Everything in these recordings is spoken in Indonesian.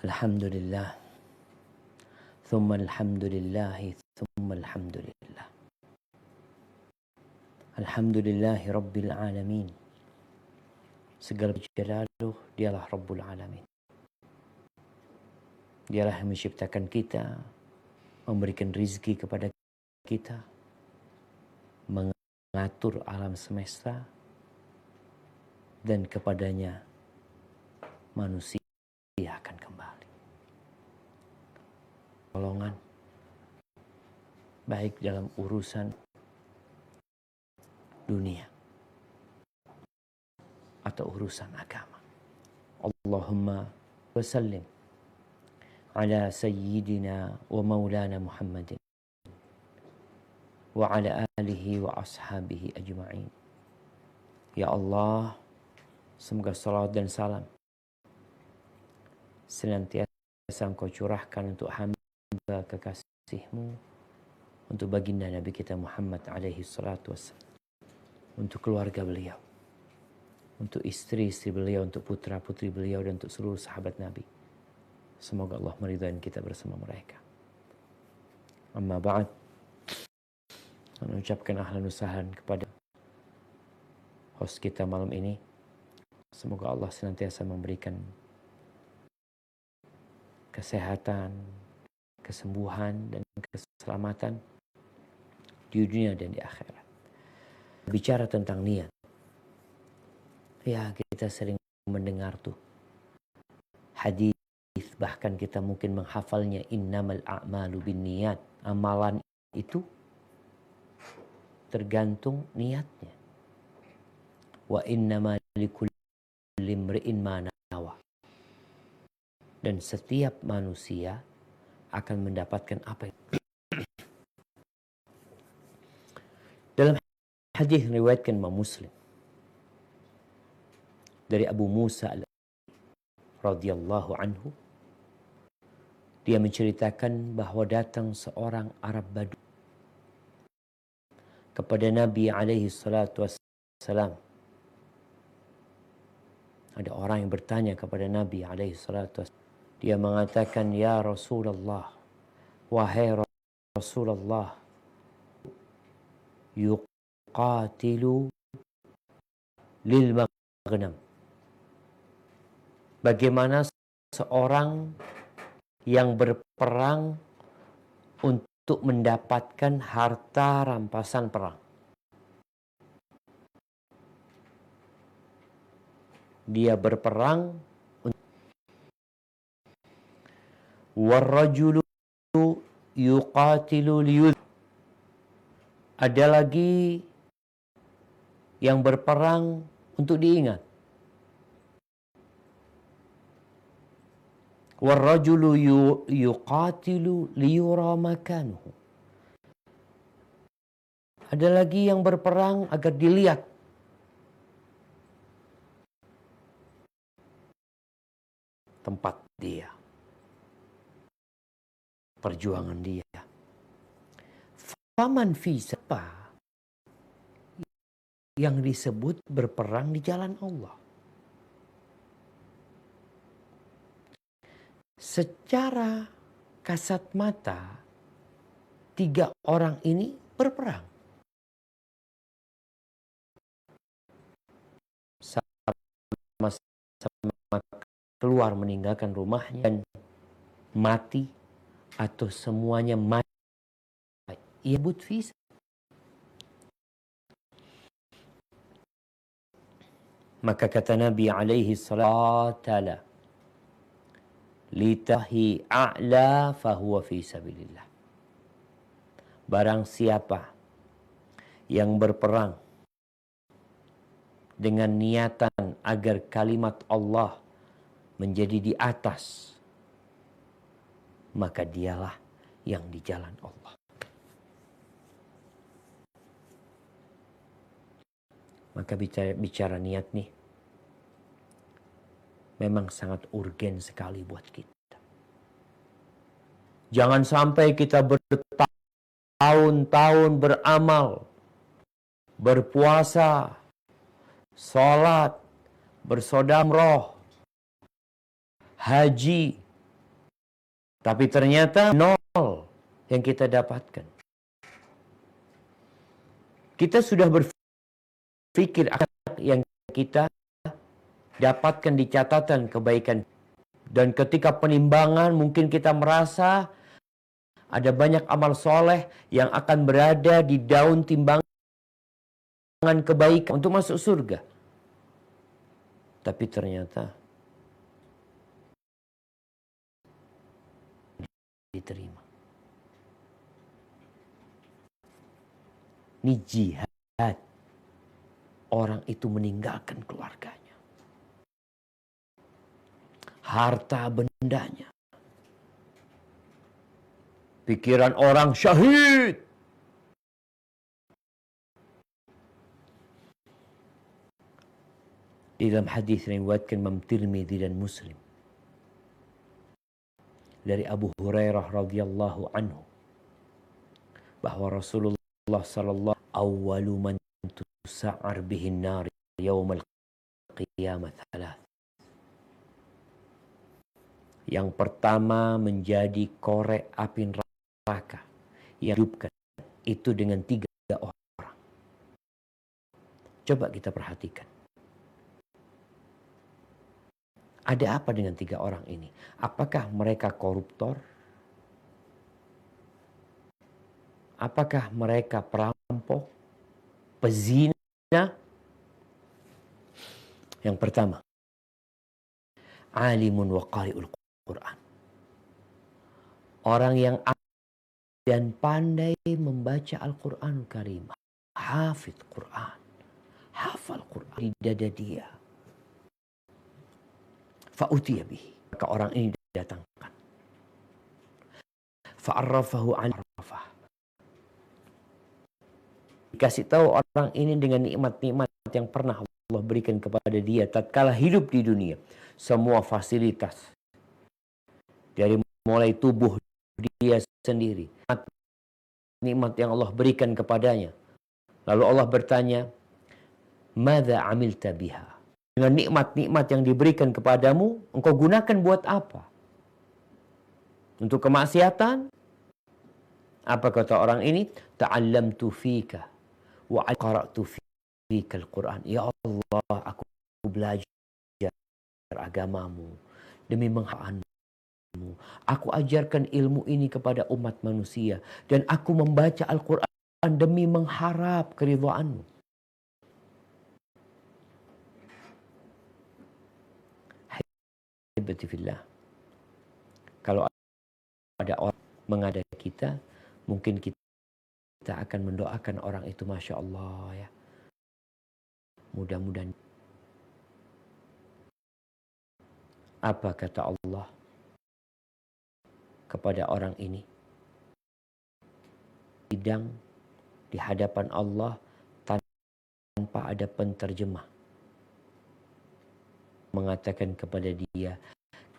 Alhamdulillah, thumma alhamdulillahi, thumma alhamdulillah. Alhamdulillahi Rabbil Alamin. Segala puji lalu dialah Rabbul Alamin. Dialah yang menciptakan kita, memberikan rizki kepada kita, mengatur alam semesta, dan kepadanya manusia akan kembali. Tolongan baik dalam urusan dunia atau urusan agama. Allahumma wasallim ala sayyidina wa maulana Muhammadin wa ala alihi wa ashabihi ajma'in. Ya Allah, semoga salawat dan salam senantiasa Engkau curahkan untuk hamba kekasih-Mu, untuk baginda Nabi kita Muhammad alaihi salatu wassalam, untuk keluarga beliau, untuk istri-istri beliau, untuk putra-putri beliau, dan untuk seluruh sahabat Nabi. Semoga Allah meridhai kita bersama mereka. Amma ba'd, mengucapkan ahlan usahan kepada host kita malam ini. Semoga Allah senantiasa memberikan kesehatan, kesembuhan, dan keselamatan di dunia dan di akhirat. Bicara tentang niat, ya kita sering mendengar tuh hadis, bahkan kita mungkin menghafalnya, innamal a'malu binniyat. Amalan itu tergantung niatnya. Wa innama likulli imri'in ma nawa. Dan setiap manusia akan mendapatkan apa yang dalam hadis riwayatkan Imam Muslim dari Abu Musa radhiyallahu anhu, dia menceritakan bahwa datang seorang Arab Badu kepada Nabi alaihi salatu wassalam. Ada orang yang bertanya kepada Nabi alaihi salatu wassalam. Dia mengatakan, ya Rasulullah, wahai Rasulullah, yuqatilu lil maghnam. Bagaimana seorang yang berperang untuk mendapatkan harta rampasan perang? Dia berperang. Warrajulu yuqatilu liyudh. Ada lagi yang berperang untuk diingat. Warrajulu yuqatilu liyura makanuhu. Ada lagi yang berperang agar dilihat. Tempat dia, perjuangan dia. Faman fi, siapa yang disebut berperang di jalan Allah? Secara kasat mata, tiga orang ini berperang. Sama-sama keluar meninggalkan rumahnya dan mati, atau semuanya mati. Ia budfis. Maka kata Nabi alaihi salatu litahi a'la fahuwa fi sabilillah. Barang siapa yang berperang dengan niatan agar kalimat Allah menjadi di atas, maka dialah yang di jalan Allah. Maka bicara niat nih memang sangat urgen sekali buat kita. Jangan sampai kita bertahun-tahun beramal, berpuasa, sholat, bersodamroh, haji, Tapi ternyata nol yang kita dapatkan. Kita sudah berpikir akan yang kita dapatkan di catatan kebaikan. Dan ketika penimbangan mungkin kita merasa ada banyak amal soleh yang akan berada di daun timbangan kebaikan untuk masuk surga. Tapi ternyata diterima. Ini jihad. Orang itu meninggalkan keluarganya, harta bendanya. Pikiran orang syahid. Di dalam hadis yang diriwayatkan Imam Tirmidzi dan Muslim dari Abu Hurairah radhiyallahu anhu bahwa Rasulullah sallallahu awwalu man tusa'ar bihin nar yaumal qiyamah thalath. Yang pertama menjadi korek api neraka yang hidupkan itu dengan 3 orang. Coba kita perhatikan. Ada apa dengan 3 orang ini? Apakah mereka koruptor? Apakah mereka perampok? Pezina? Yang pertama, alimun wa qari'ul Quran. Orang yang dan pandai membaca Al-Quran Karim. Hafid Quran. Hafal Quran di dada dia. Fa'utiya bihi. Maka orang ini didatangkan. Fa'arrafahu an-arrafah. Dikasih tahu orang ini dengan nikmat-nikmat yang pernah Allah berikan kepada dia tatkala hidup di dunia. Semua fasilitas. Dari mulai tubuh dia sendiri. Nikmat yang Allah berikan kepadanya. Lalu Allah bertanya, "Madza amilta biha?" Dengan nikmat-nikmat yang diberikan kepadamu, engkau gunakan buat apa? Untuk kemaksiatan? Apa kata orang ini? Ta'allamtu fika wa qara'tu fika al-Quran. Ya Allah, aku belajar agamamu demi menghafalmu. Aku ajarkan ilmu ini kepada umat manusia dan aku membaca Al-Quran demi mengharap keridhaanmu. Ibadillah. Kalau ada orang mengada kita, mungkin kita akan mendoakan orang itu, Masya Allah ya. Mudah-mudahan. Apa kata Allah kepada orang ini? Sidang di hadapan Allah tanpa ada penterjemah. Mengatakan kepada dia,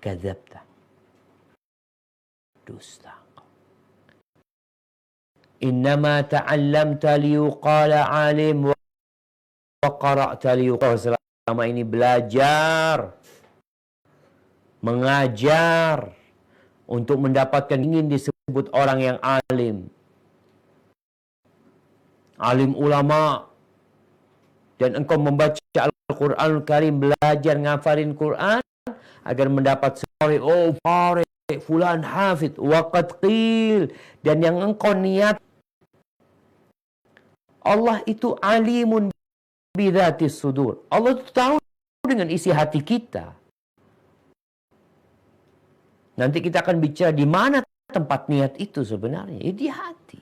kadzabta, dusta. Innama ta'allamta liyuqala alim wa qara'ta liyuqala. Selama ini belajar, mengajar untuk mendapatkan ingin disebut orang yang alim. Alim ulama. Dan engkau membaca Al-Quranul Karim, belajar ngafalin Quran agar mendapat story, oh Farid, fulan hafid, waqad qil. Dan yang engkau niat, Allah itu alimun bidzatis sudur. Allah itu tahu dengan isi hati kita. Nanti kita akan bicara di mana tempat niat itu sebenarnya, ya di hati.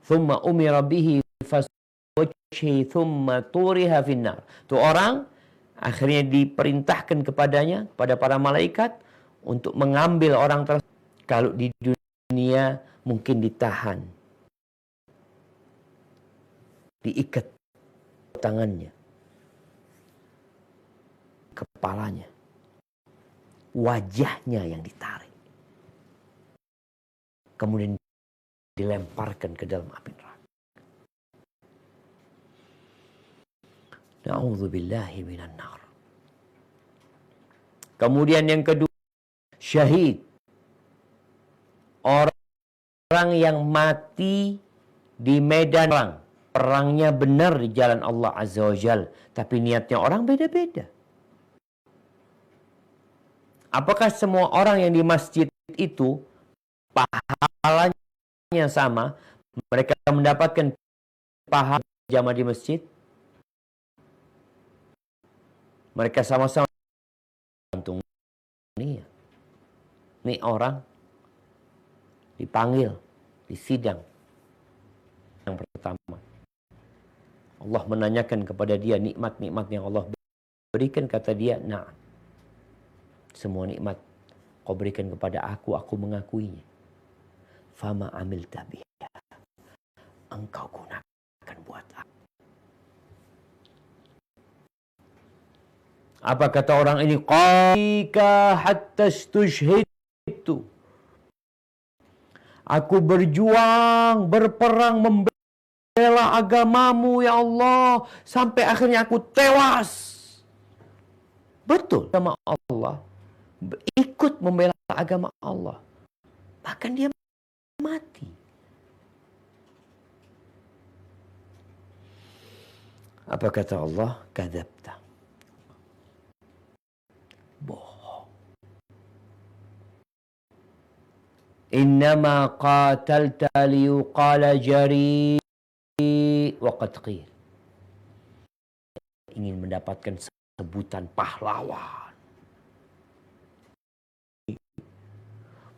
Thumma umira bihi faswajhi thumma turiha finnar. Itu orang akhirnya diperintahkan kepadanya, pada para malaikat, untuk mengambil orang tersebut. Kalau di dunia mungkin ditahan, diikat tangannya, kepalanya, wajahnya yang ditarik, kemudian dilemparkan ke dalam api neraka. Na'udzubillahi minan nar. Kemudian yang kedua, syahid, orang yang mati di medan perang. Perangnya benar di jalan Allah Azza wa Jal, tapi niatnya orang beda-beda. Apakah semua orang yang di masjid itu pahalanya sama? Mereka mendapatkan pahala jamaah di masjid? Mereka sama-sama gantung. Ini orang dipanggil di sidang yang pertama. Allah menanyakan kepada dia nikmat-nikmat yang Allah berikan. Kata dia, nah, semua nikmat kau berikan kepada aku mengakuinya. Fama amil tabiha, engkau gunakan buat aku. Apa kata orang ini? Qika hatta stushhidtu. Aku berjuang, berperang, membela agamamu ya Allah, sampai akhirnya aku tewas. Betul, sama Allah ikut membela agama Allah, bahkan dia mati. Apa kata Allah? Kadzabta, bohong. Innama qatalta liyuqala jari wa qad qil. Ingin mendapatkan sebutan pahlawan,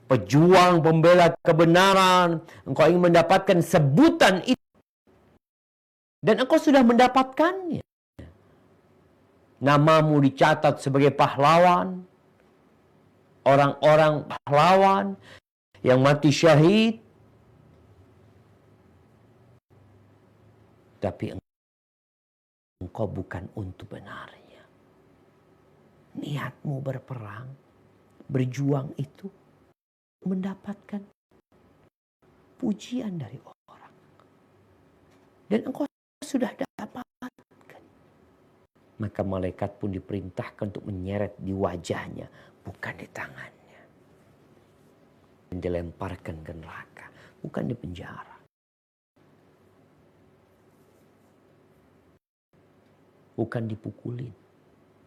pejuang pembela kebenaran. Engkau ingin mendapatkan sebutan itu, dan engkau sudah mendapatkannya. Namamu dicatat sebagai pahlawan. Orang-orang pahlawan yang mati syahid, tapi engkau bukan untuk benarnya. Niatmu berperang, berjuang itu mendapatkan pujian dari orang, dan engkau sudah dapatkan. Maka malaikat pun diperintahkan untuk menyeret di wajahnya, bukan di tangannya. Dan dilemparkan ke neraka, bukan di penjara. Bukan dipukulin,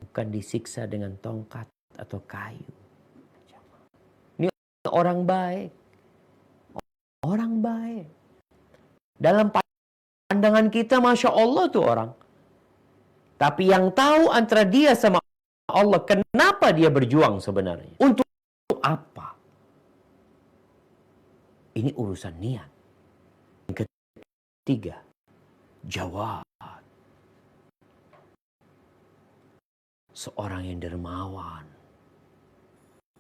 bukan disiksa dengan tongkat atau kayu. Ini orang baik. Orang baik. Dalam pandangan kita, Masya Allah tuh orang. Tapi yang tahu antara dia sama Allah, kenapa dia berjuang sebenarnya? Untuk apa? Ini urusan niat. Yang ketiga, jawab. Seorang yang dermawan,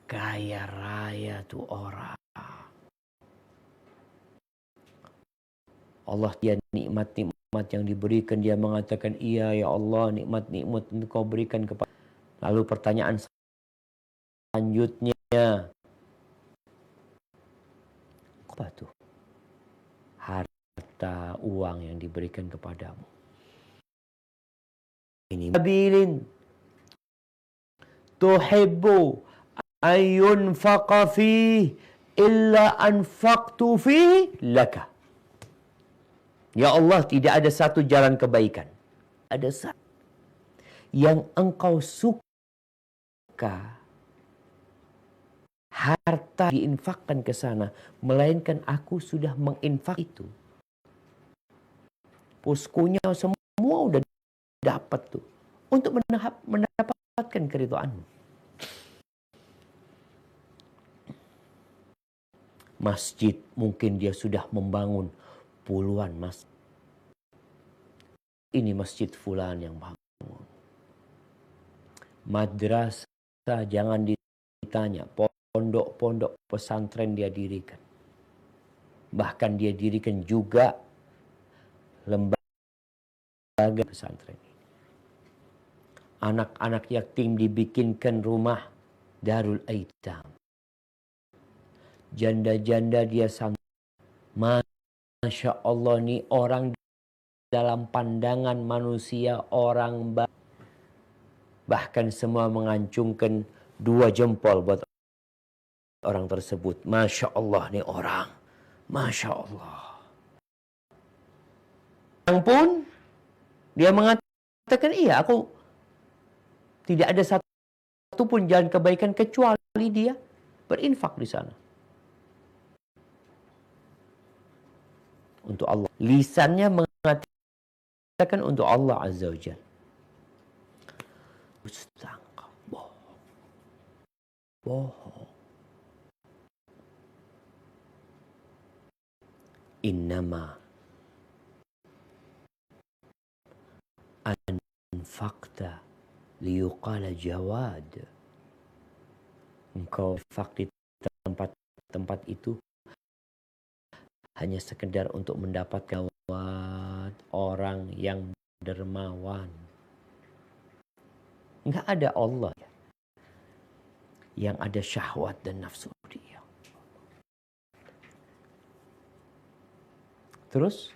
kaya raya tuh orang. Allah, dia nikmat-nikmat yang diberikan, dia mengatakan, iya ya Allah, nikmat-nikmat yang kau berikan kepada. Lalu pertanyaan selanjutnya, apa tuh? Harta, uang yang diberikan kepadamu. Ini babilin tuhibbu ayunfaqa fih illa anfaqtu fih laka. Ya Allah, tidak ada satu jalan kebaikan, ada satu yang engkau suka harta diinfakkan ke sana, melainkan aku sudah menginfak itu. Poskonya semua udah dapat tuh, untuk mendapatkan keridhaanmu. Masjid, mungkin dia sudah membangun puluhan masjid. Ini masjid fulan yang bangun. Madrasah, jangan ditanya, pondok-pondok pesantren dia dirikan. Bahkan dia dirikan juga lembaga pesantren. Anak-anak yatim dibikinkan rumah Darul Aitam. Janda-janda dia santri. Masya Allah, nih orang dalam pandangan manusia orang baik. Bahkan semua mengancungkan 2 jempol buat orang tersebut. Masya Allah nih orang. Masya Allah. Yang pun dia mengatakan, iya aku tidak ada satu pun jalan kebaikan kecuali dia berinfak di sana. Untuk Allah. Lisannya mengatakan untuk Allah Azza wa Jalla. Sangka bohong. Bohong. Innama anfaqta liyuqala jawad. Engkau infak di tempat itu hanya sekedar untuk mendapatkan orang yang dermawan. Enggak ada Allah yang ada syahwat dan nafsu dia. Terus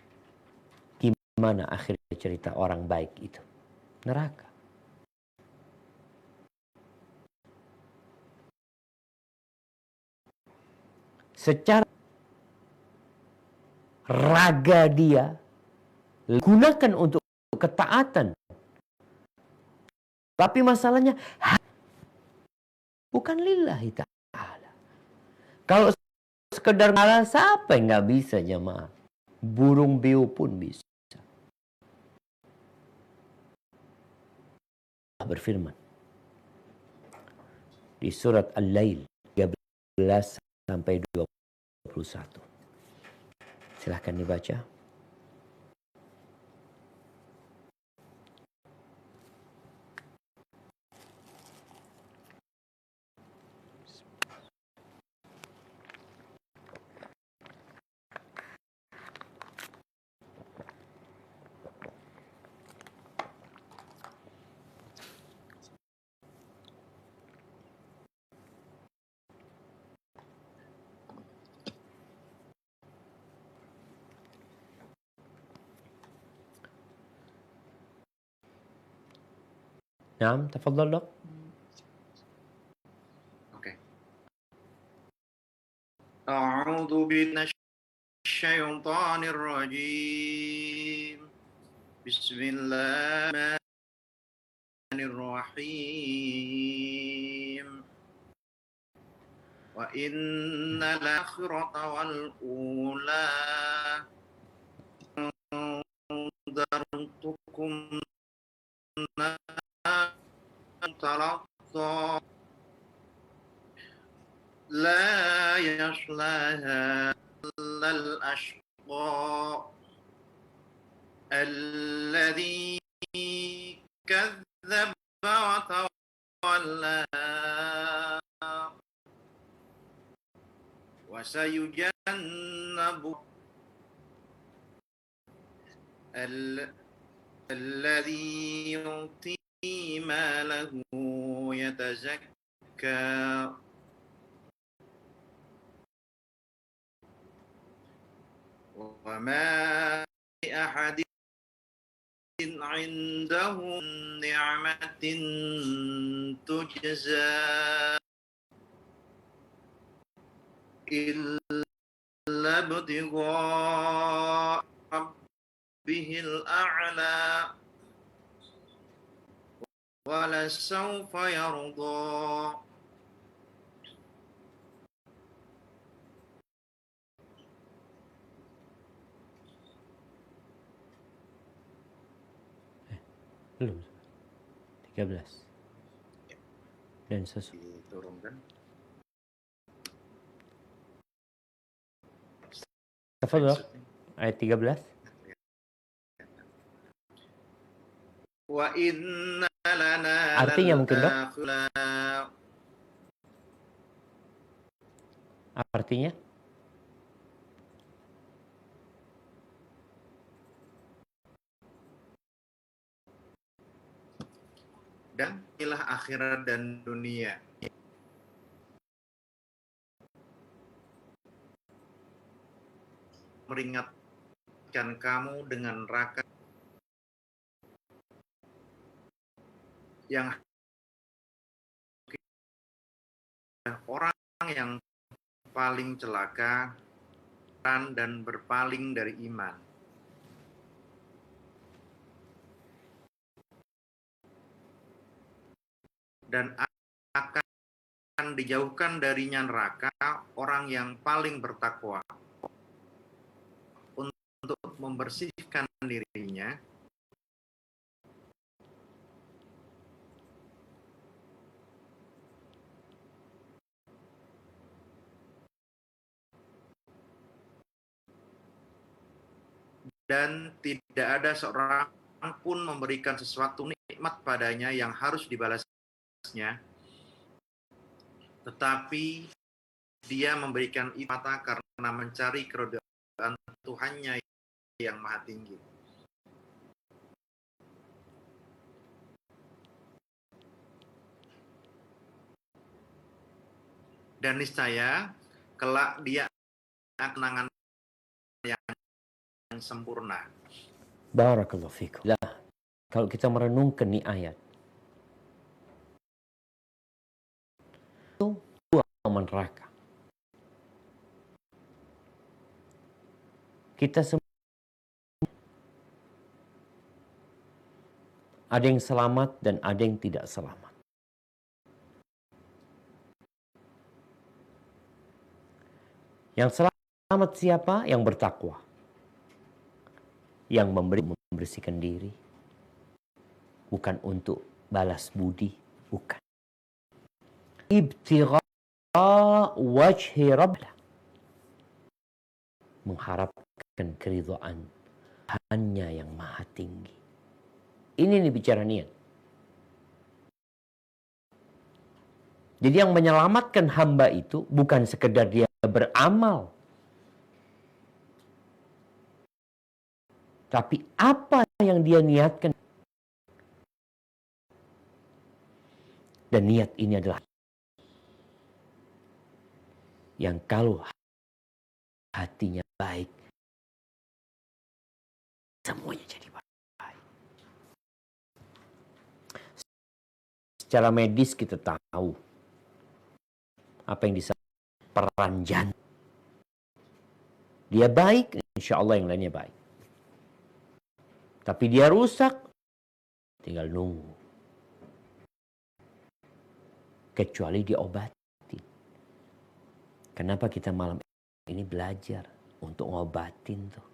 gimana akhirnya cerita orang baik itu? Neraka. Secara raga dia gunakan untuk ketaatan. Tapi masalahnya bukan lillahi ta'ala. Kalau sekedar ngalah, siapa yang nggak bisa jemaah? Burung beo pun bisa. Allah berfirman di surat Al-Lail 13 sampai 21. Silahkan dibaca. Naam, tafadhal dok. Oke. A'udzu minasyaitonir rajim. Bismillahirrahmanirrahim. Wa innal akhirata wal ula dartukum talaqqa la yaslaha illal ashqa alladhi kadzdzaba wa tawalla wa sayujannabu alladhi yu'ti malahu yatazakka wa ma li ahadin indahu ni'matin tujza illa ibtigha rabbihil a'la wa lasawfa yarda. Belum. 13. Dan Diturunkan. Tafadhal. Ayat 13. Wa inna lana Artinya mungkin dok? Artinya? Dan inilah akhirat dan dunia. Meringatkan kamu dengan neraka yang orang yang paling celaka dan berpaling dari iman. Dan akan dijauhkan darinya neraka orang yang paling bertakwa untuk membersihkan dirinya dan tidak ada seorang pun memberikan sesuatu nikmat padanya yang harus dibalasnya, tetapi dia memberikan itu mata karena mencari keridhaan Tuhannya yang maha tinggi. Dan niscaya kelak dia akan kenangan yang sempurna. Barakallahu fikum. Lah, kalau kita merenungkan nih ayat, itu dua neraka. Kita semua ada yang selamat dan ada yang tidak selamat. Yang selamat siapa? Yang bertakwa. Yang membersihkan diri. Bukan untuk balas budi. Bukan. Ibtigha wajhi rabbih. Mengharapkan keridhaan hanya yang maha tinggi. Ini nih bicara niat. Jadi yang menyelamatkan hamba itu bukan sekedar dia beramal, tapi apa yang dia niatkan. Dan niat ini adalah yang kalau hatinya baik, semuanya jadi baik. Secara medis kita tahu apa yang disebut peran jantung. Dia baik, insya Allah yang lainnya baik. Tapi dia rusak, tinggal nunggu. Kecuali diobati. Kenapa kita malam ini belajar untuk ngobatin tuh?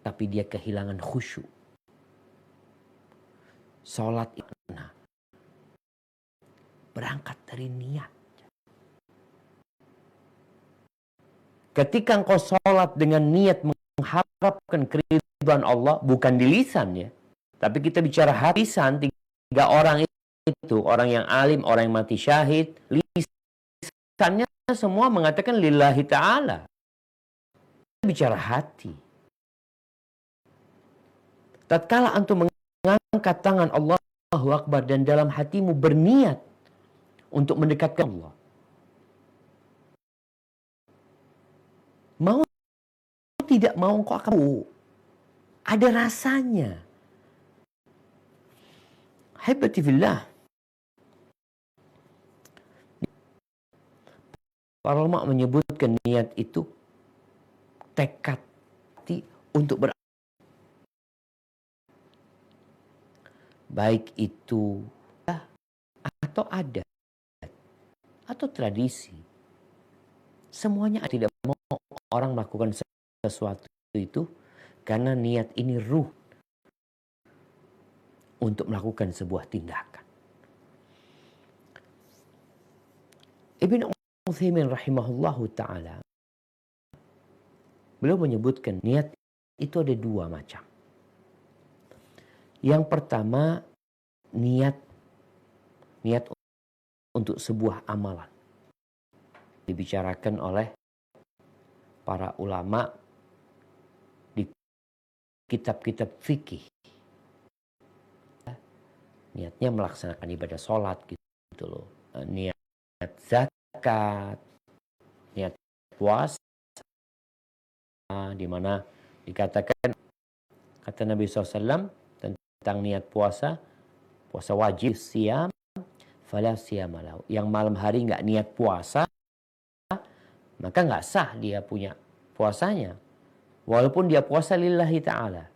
Tapi dia kehilangan khusyuk. Salat itu berangkat dari niat. Ketika engkau sholat dengan niat mengharapkan keridhaan Allah, bukan di lisan ya, tapi kita bicara hatisan, tiga orang itu, orang yang alim, orang yang mati syahid, lisannya semua mengatakan lillahi ta'ala. Kita bicara hati. Tatkala antum mengangkat tangan Allahu Akbar dan dalam hatimu berniat untuk mendekatkan Allah, mau tidak mau engkau akan ada rasanya. Hebati fillah. Para ulama menyebutkan niat itu tekad hati untuk baik itu atau adat atau tradisi. Semuanya tidak mau orang melakukan sesuatu itu karena niat ini ruh untuk melakukan sebuah tindakan. Ibn Utsaimin rahimahullahu ta'ala, beliau menyebutkan niat itu ada dua macam. Yang pertama, niat untuk sebuah amalan. Dibicarakan oleh para ulama di kitab-kitab fikih. Niatnya melaksanakan ibadah sholat gitu loh. Niat zakat, niat puasa, di mana dikatakan, kata Nabi SAW tentang niat puasa wajib siam, fala siyama lahu. Yang malam hari nggak niat puasa, maka nggak sah dia punya puasanya. Walaupun dia puasa lillahi ta'ala.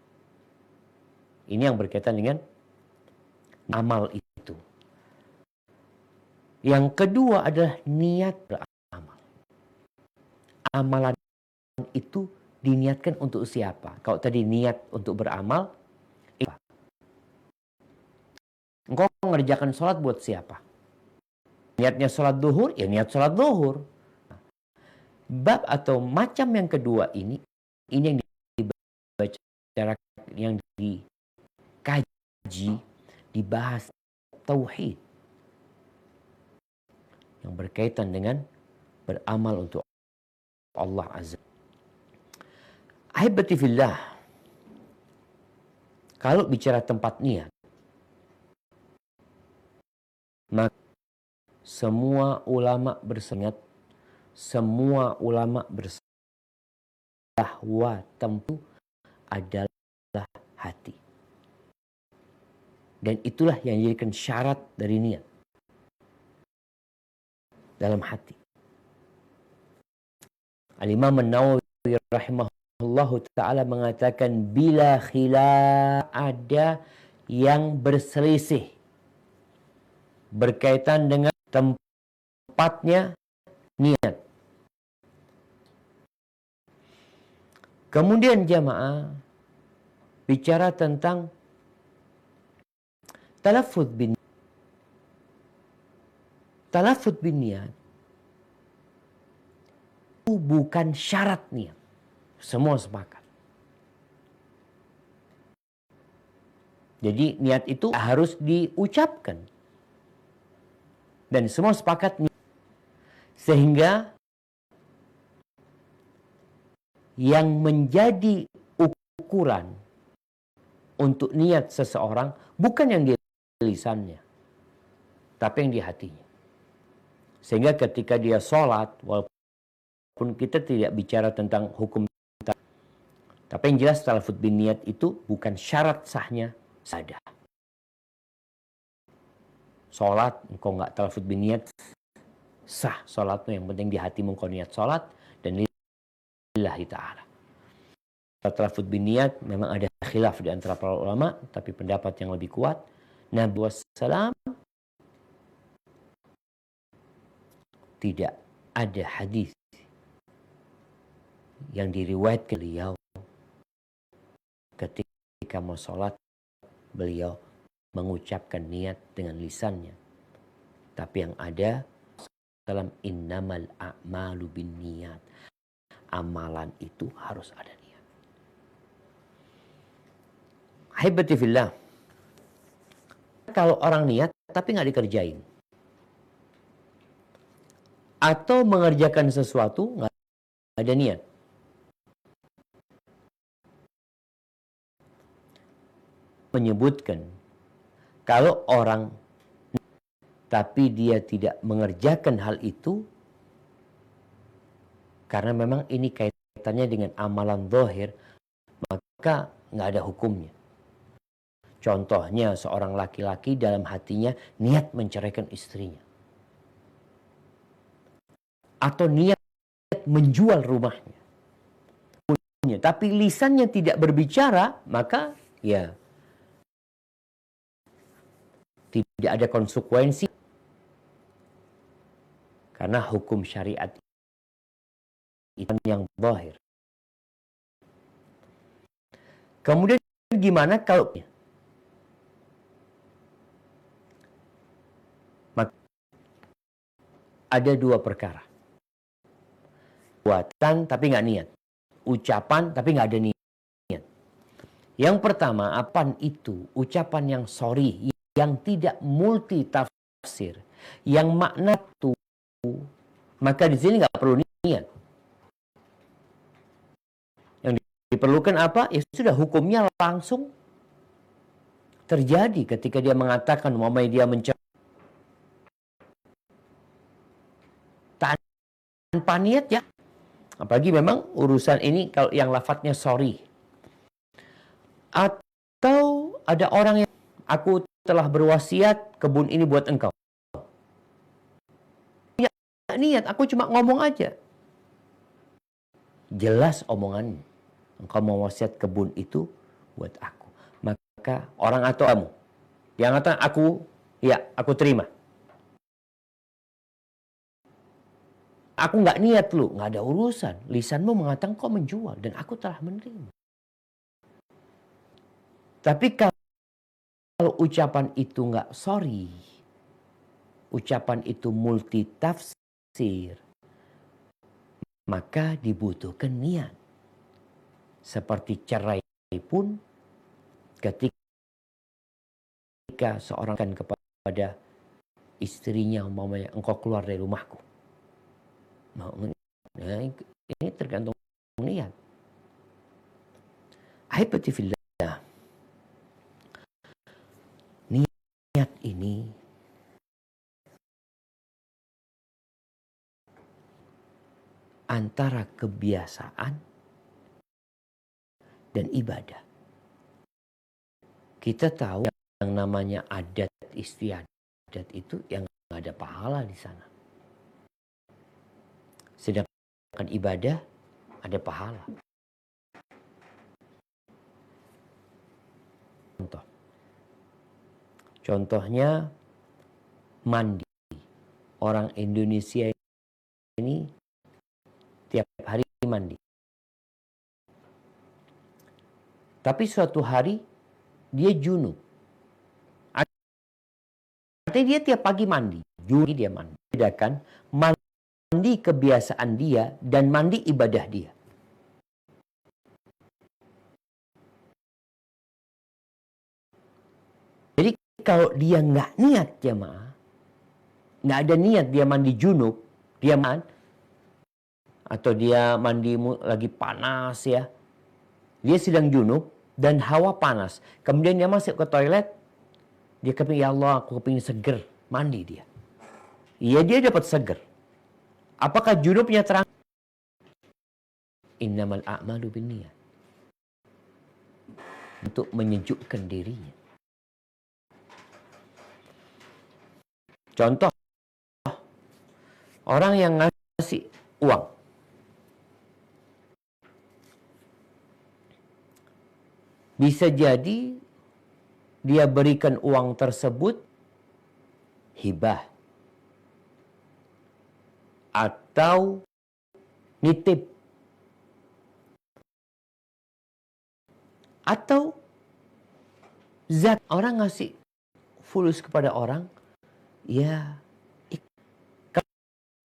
Ini yang berkaitan dengan amal itu. Yang kedua adalah niat beramal. Amalan itu diniatkan untuk siapa? Kalau tadi niat untuk beramal, engkau mengerjakan sholat buat siapa? Niatnya sholat duhur, ya niat sholat duhur. Bab atau macam yang kedua ini yang dibaca, yang dikaji, dibahas tauhid. Yang berkaitan dengan beramal untuk Allah Azza. Ahibati fillah, kalau bicara tempat niat, maka semua ulama bersepakat, semua ulama bersepakat bahwa tempat adalah hati. Dan itulah yang dijadikan syarat dari niat. Dalam hati. Al-Imam An-Nawawi rahimahullahu ta'ala mengatakan bila khilaf, ada yang berselisih berkaitan dengan tempatnya niat. Kemudian jamaah bicara tentang talaffuz bin niat itu bukan syarat niat. Semua sepakat. Jadi niat itu harus diucapkan. Dan semua sepakat niat. Sehingga yang menjadi ukuran untuk niat seseorang bukan yang di lisannya, tapi yang di hatinya. Sehingga ketika dia sholat, walaupun kita tidak bicara tentang hukum, tapi yang jelas talaffuz bin niat itu bukan syarat sahnya sadah. Sholat, engkau nggak talaffuz bin niat, sah sholatmu, yang penting di hatimu engkau niat sholat, dan lillahi ta'ala. Talaffuz bin niat memang ada khilaf di antara para ulama, tapi pendapat yang lebih kuat, Nabi wassalam tidak ada hadis yang diriwayatkan beliau ketika mau sholat beliau mengucapkan niat dengan lisannya, tapi yang ada dalam innamal a'malu bin niat, amalan itu harus ada niat. Ahibati fillah, kalau orang niat tapi nggak dikerjain, atau mengerjakan sesuatu nggak ada niat, menyebutkan kalau orang tapi dia tidak mengerjakan hal itu karena memang ini kaitannya dengan amalan zahir, maka nggak ada hukumnya. Contohnya seorang laki-laki dalam hatinya niat menceraikan istrinya, atau niat menjual rumahnya, tapi lisannya tidak berbicara, maka ya tidak ada konsekuensi karena hukum syariat itu yang zahir. Kemudian gimana kalau ada dua perkara, ucapan tapi nggak niat, ucapan tapi nggak ada niat. Yang pertama, apa itu ucapan yang sorry, yang tidak multi tafsir, yang makna itu, maka di sini nggak perlu niat. Yang diperlukan apa? Ya sudah, hukumnya langsung terjadi ketika dia mengatakan umpamanya dia mencerai tanpa niat ya. Apalagi memang urusan ini kalau yang lafadznya sorry. Atau ada orang yang aku telah berwasiat kebun ini buat engkau. Ya, niat, aku cuma ngomong aja. Jelas omonganmu. Engkau mewasiat kebun itu buat aku. Maka orang atau kamu yang kata aku, ya aku terima. Aku nggak niat lu, nggak ada urusan. Lisanmu mengatakan kau menjual dan aku telah menerima. Tapi kalau ucapan itu nggak sorry, ucapan itu multi tafsir, maka dibutuhkan niat. Seperti cerai pun ketika seorang kan kepada istrinya umpamanya engkau keluar dari rumahku. Nah, ini tergantung niat. Ahibati fillah. Niat ini antara kebiasaan dan ibadah. Kita tahu yang namanya adat istiadat itu yang nggak ada pahala di sana. Sedangkan ibadah ada pahala. Contohnya mandi. Orang Indonesia ini tiap hari mandi. Tapi suatu hari dia junub. Artinya dia tiap pagi mandi. Junub dia mandi. Bedakan mandi kebiasaan dia dan mandi ibadah dia. Jadi kalau dia nggak niat jemaah, nggak ada niat dia mandi junub, dia mandi, atau dia mandi lagi panas ya, dia sedang junub dan hawa panas, kemudian dia masuk ke toilet, dia kepingin ya Allah aku kepingin seger, mandi dia. Iya dia dapat seger. Apakah junubnya terang? Innamal a'malu binniyat. Untuk menyejukkan dirinya. Contoh, orang yang ngasih uang. Bisa jadi dia berikan uang tersebut hibah. Atau nitip. Atau zat. Orang ngasih fulus kepada orang, ya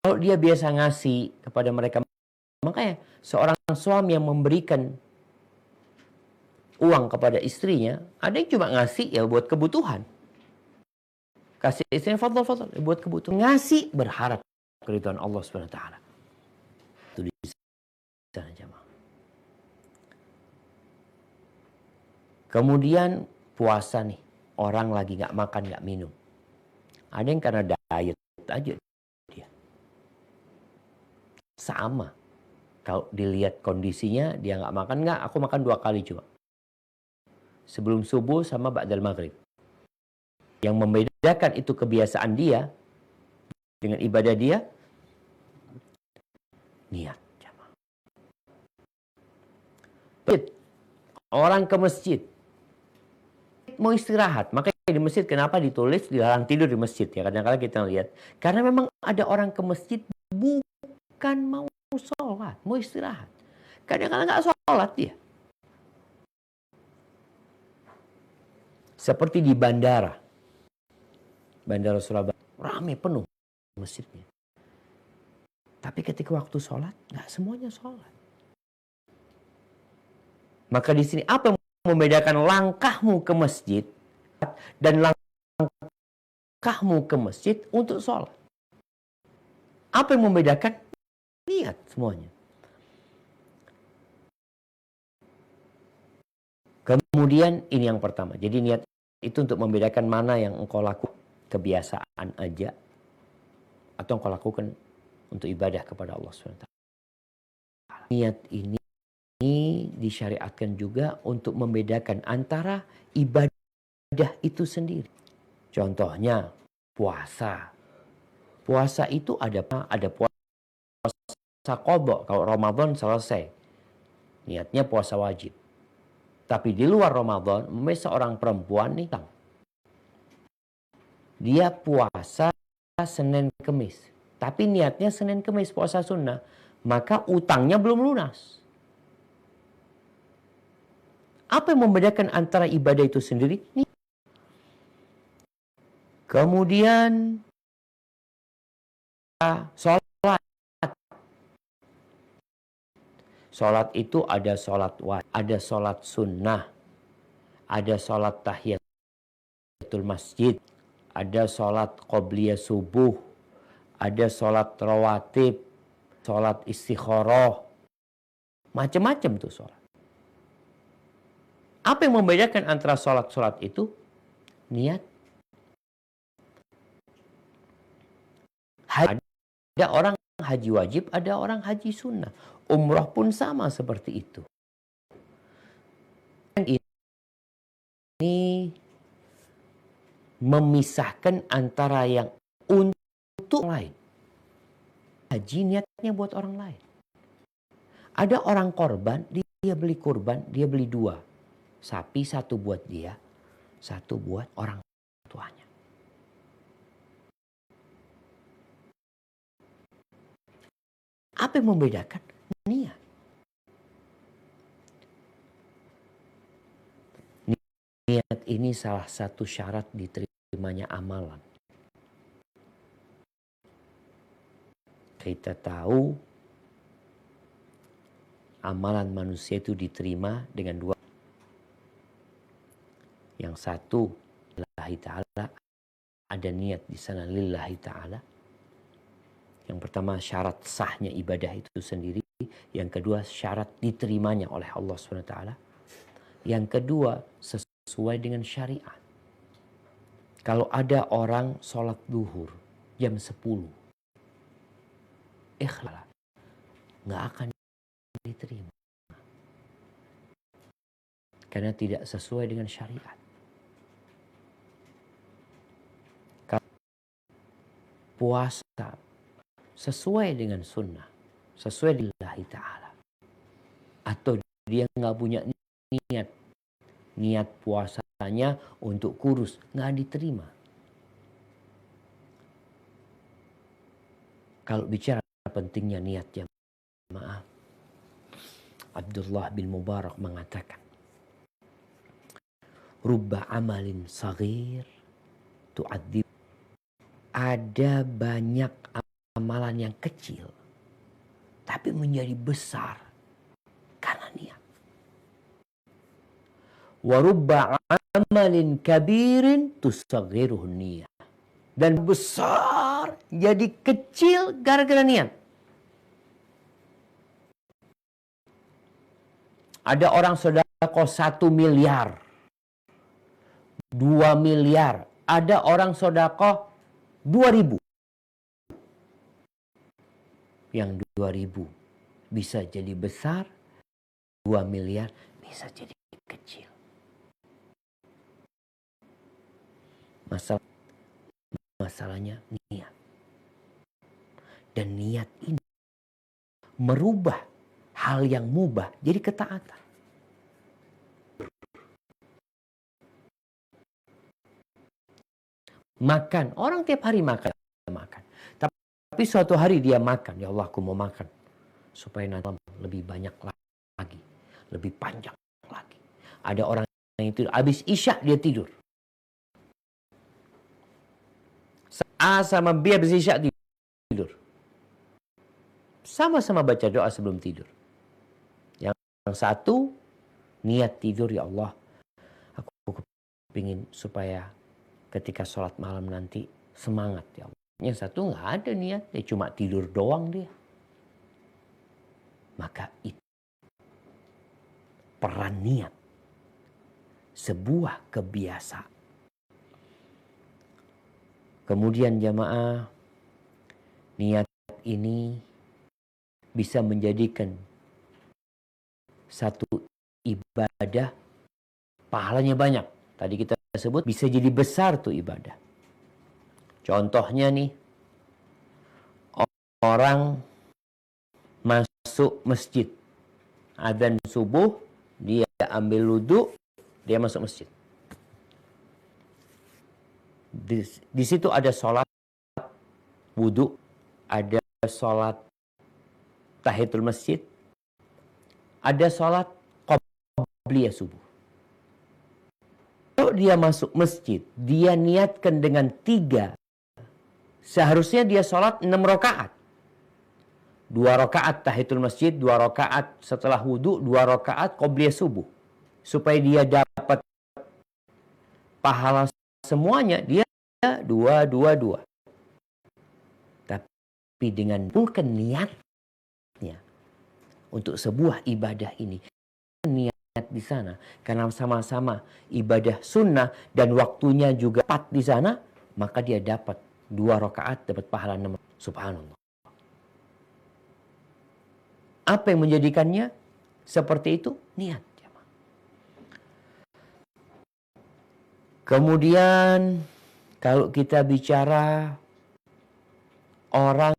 kalau dia biasa ngasih kepada mereka, makanya seorang suami yang memberikan uang kepada istrinya, ada yang cuma ngasih ya buat kebutuhan. Kasih istrinya fadl buat kebutuhan. Ngasih berharap keridhaan Allah Subhanahu wa taala. Itu di sana jemaah. Kemudian puasa nih, orang lagi nggak makan nggak minum. Ada yang karena diet aja dia. Sama. Kalau dilihat kondisinya dia nggak makan nggak, aku makan 2 kali cuma. Sebelum subuh sama ba'dal maghrib. Yang membedakan itu kebiasaan dia dengan ibadah dia, niat. Orang ke masjid mau istirahat, makanya di masjid kenapa ditulis dilarang tidur di masjid ya, kadang-kadang kita lihat karena memang ada orang ke masjid bukan mau sholat, mau istirahat, kadang-kadang nggak sholat dia. Seperti di bandara Surabaya ramai penuh masjidnya, tapi ketika waktu sholat nggak semuanya sholat. Maka di sini apa yang membedakan langkahmu ke masjid dan langkahmu ke masjid untuk sholat? Apa yang membedakan? Niat semuanya. Kemudian ini yang pertama. Jadi niat itu untuk membedakan mana yang engkau lakukan kebiasaan aja atau engkau lakukan untuk ibadah kepada Allah SWT. Niat ini disyariatkan juga untuk membedakan antara ibadah itu sendiri. Contohnya puasa. Puasa itu ada puasa qadha kalau Ramadan selesai. Niatnya puasa wajib. Tapi di luar Ramadan, seorang perempuan nih, dia puasa Senin Kemis. Tapi niatnya Senin Kemis puasa sunnah. Maka utangnya belum lunas. Apa yang membedakan antara ibadah itu sendiri? Kemudian sholat. Sholat itu ada sholat wajib, ada sholat sunnah, ada sholat tahiyatul masjid, ada sholat qobliyah subuh, ada sholat rawatib, sholat istikharah, macam-macam tuh sholat. Apa yang membedakan antara sholat-sholat itu? Niat. Ada orang haji wajib, ada orang haji sunnah. Umrah pun sama seperti itu. Ini memisahkan antara yang untuk lain. Haji niatnya buat orang lain. Ada orang korban, dia beli kurban, dia beli 2. Sapi, 1 buat dia, 1 buat orang tuanya. Apa yang membedakan? Niat. Niat ini salah satu syarat diterimanya amalan. Kita tahu amalan manusia itu diterima dengan 2. Yang satu, lillahi ta'ala, ada niat di sana lillahi ta'ala. Yang pertama syarat sahnya ibadah itu sendiri. Yang kedua syarat diterimanya oleh Allah SWT. Yang kedua sesuai dengan syariat. Kalau ada orang sholat duhur jam 10. Ikhlas. Nggak akan diterima. Karena tidak sesuai dengan syariat. Puasa sesuai dengan sunnah, sesuai lillahi ta'ala. Atau dia nggak punya niat puasanya untuk kurus, nggak diterima. Kalau bicara pentingnya niat jamaah, Abdullah bin Mubarak mengatakan, rubba amalin saghir tu'adzib. Ada banyak amalan yang kecil tapi menjadi besar karena niat. Wa rubba amalin kabirin tusaghiruhu niyah. Dan besar jadi kecil gara-gara niat. Ada orang sedekah 1 miliar, 2 miliar. Ada orang sedekah 2.000. Yang 2.000 bisa jadi besar, 2 miliar bisa jadi kecil. Masalahnya niat. Dan niat ini merubah hal yang mubah jadi ketaatan. Makan, orang tiap hari makan. Tapi suatu hari dia makan, ya Allah aku mau makan supaya nanti lebih banyak lagi, lebih panjang lagi. Ada orang yang tidur, habis isya dia tidur. A sama B habis isya tidur. Sama-sama baca doa sebelum tidur. Yang satu niat tidur, ya Allah aku kepingin supaya ketika sholat malam nanti semangat, ya Allah. Yang satu nggak ada niat, dia cuma tidur doang dia. Maka itu peran niat, sebuah kebiasaan. Kemudian jamaah, niat ini bisa menjadikan satu ibadah pahalanya banyak. Tadi kita sebut bisa jadi besar tuh ibadah. Contohnya nih, orang masuk masjid. Adzan subuh, dia ambil wudhu, dia masuk masjid. Di situ ada sholat wudhu, ada sholat tahiyatul masjid, ada sholat qobliyah subuh. Kalau dia masuk masjid, dia niatkan dengan 3. Seharusnya dia sholat 6 rakaat. 2 rakaat tahiyatul masjid, 2 rakaat setelah wudhu, 2 rakaat qobliyah subuh. Supaya dia dapat pahala semuanya, dia 2. Tapi dengan bukan niatnya untuk sebuah ibadah ini, niat di sana karena sama-sama ibadah sunnah dan waktunya juga tepat di sana, maka dia dapat 2 rakaat, dapat pahala 6. Subhanallah. Apa yang menjadikannya seperti itu? Niat. Kemudian kalau kita bicara orang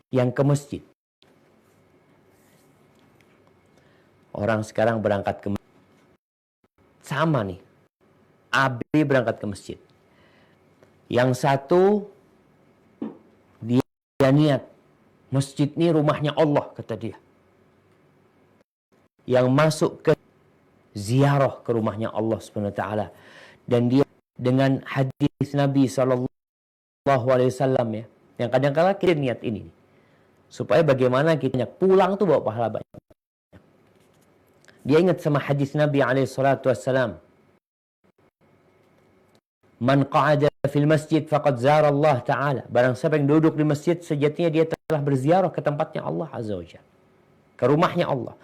yang ke masjid. Orang sekarang berangkat ke masjid. Sama nih. AB berangkat ke masjid. Yang satu, dia niat. Masjid ini rumahnya Allah, kata dia. Yang masuk ke ziarah ke rumahnya Allah SWT. Dan dia dengan hadis Nabi SAW ya. Yang kadang-kadang kita niat ini. Supaya bagaimana kita pulang tuh bawa pahala banyak. Dia ingat sama hadis Nabi SAW. Man qa'ada fil masjid faqad zara Allah Ta'ala. Barang siapa yang duduk di masjid, sejatinya dia telah berziarah ke tempatnya Allah Azza wa Jalla. Ke rumahnya Allah.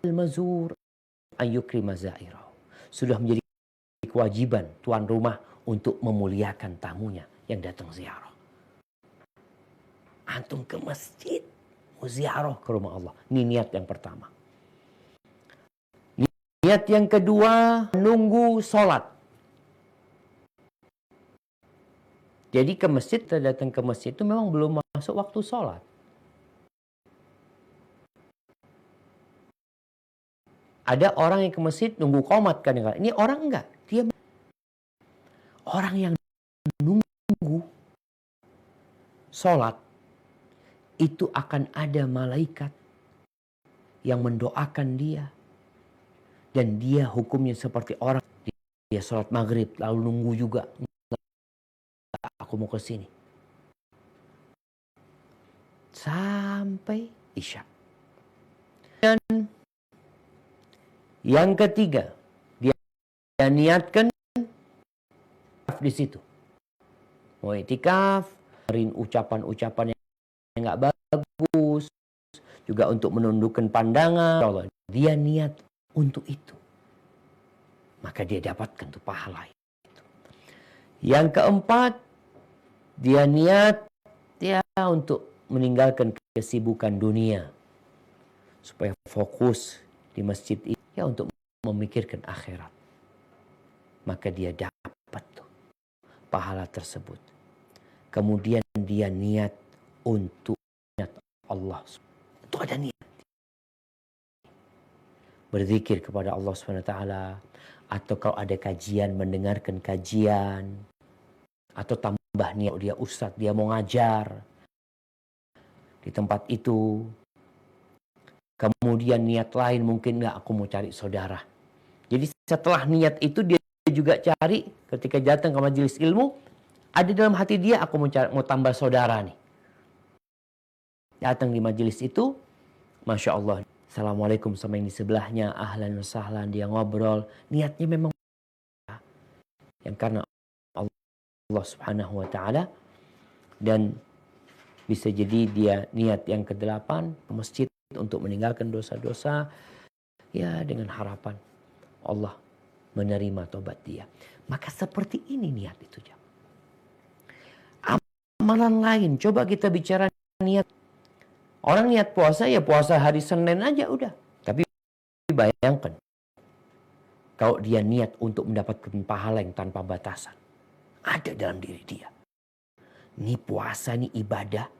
Al-mazur an yukrima za'irahu. Sudah menjadi kewajiban tuan rumah untuk memuliakan tamunya yang datang ziarah. Antum ke masjid, mau ziarah ke rumah Allah. Ini niat yang pertama. Niat yang kedua, nunggu sholat. Jadi ke masjid, kita datang ke masjid itu memang belum masuk waktu sholat. Ada orang yang ke masjid nunggu qomat kan. Ini orang enggak. Dia orang yang nunggu sholat, itu akan ada malaikat yang mendoakan dia. Dan dia hukumnya seperti orang. Dia sholat maghrib lalu nunggu juga. Aku mau ke sini. Sampai Isya. Dan yang ketiga, dia niatkan di situ. Mau itikaf, ucapan-ucapan yang nggak bagus, juga untuk menundukkan pandangan. Dia niat untuk itu. Maka dia dapatkan tuh pahala itu. Yang keempat, dia niat untuk meninggalkan kesibukan dunia. Supaya fokus di masjid itu untuk memikirkan akhirat. Maka dia dapat tuh pahala tersebut. Kemudian dia niat untuk Allah. Itu ada niat. Berzikir kepada Allah SWT. Atau kalau ada kajian, mendengarkan kajian. Atau tambah niat, dia ustadz, dia mau ngajar di tempat itu. Kemudian niat lain mungkin enggak, aku mau cari saudara. Jadi setelah niat itu dia juga cari ketika datang ke majelis ilmu, ada dalam hati dia, aku mau tambah saudara nih. Datang di majelis itu, Masya Allah, Assalamualaikum sama yang di sebelahnya, ahlan wa sahlan, dia ngobrol. Niatnya memang yang karena Allah Subhanahu wa Ta'ala. Dan bisa jadi dia niat yang ke-8 ke masjid untuk meninggalkan dosa-dosa, ya dengan harapan Allah menerima tobat dia. Maka seperti ini niat itu. Amalan lain, coba kita bicara niat. Orang niat puasa, ya puasa hari Senin aja udah. Tapi bayangkan, kalau dia niat untuk mendapatkan pahala yang tanpa batasan, ada dalam diri dia. Ini puasa, ini ibadah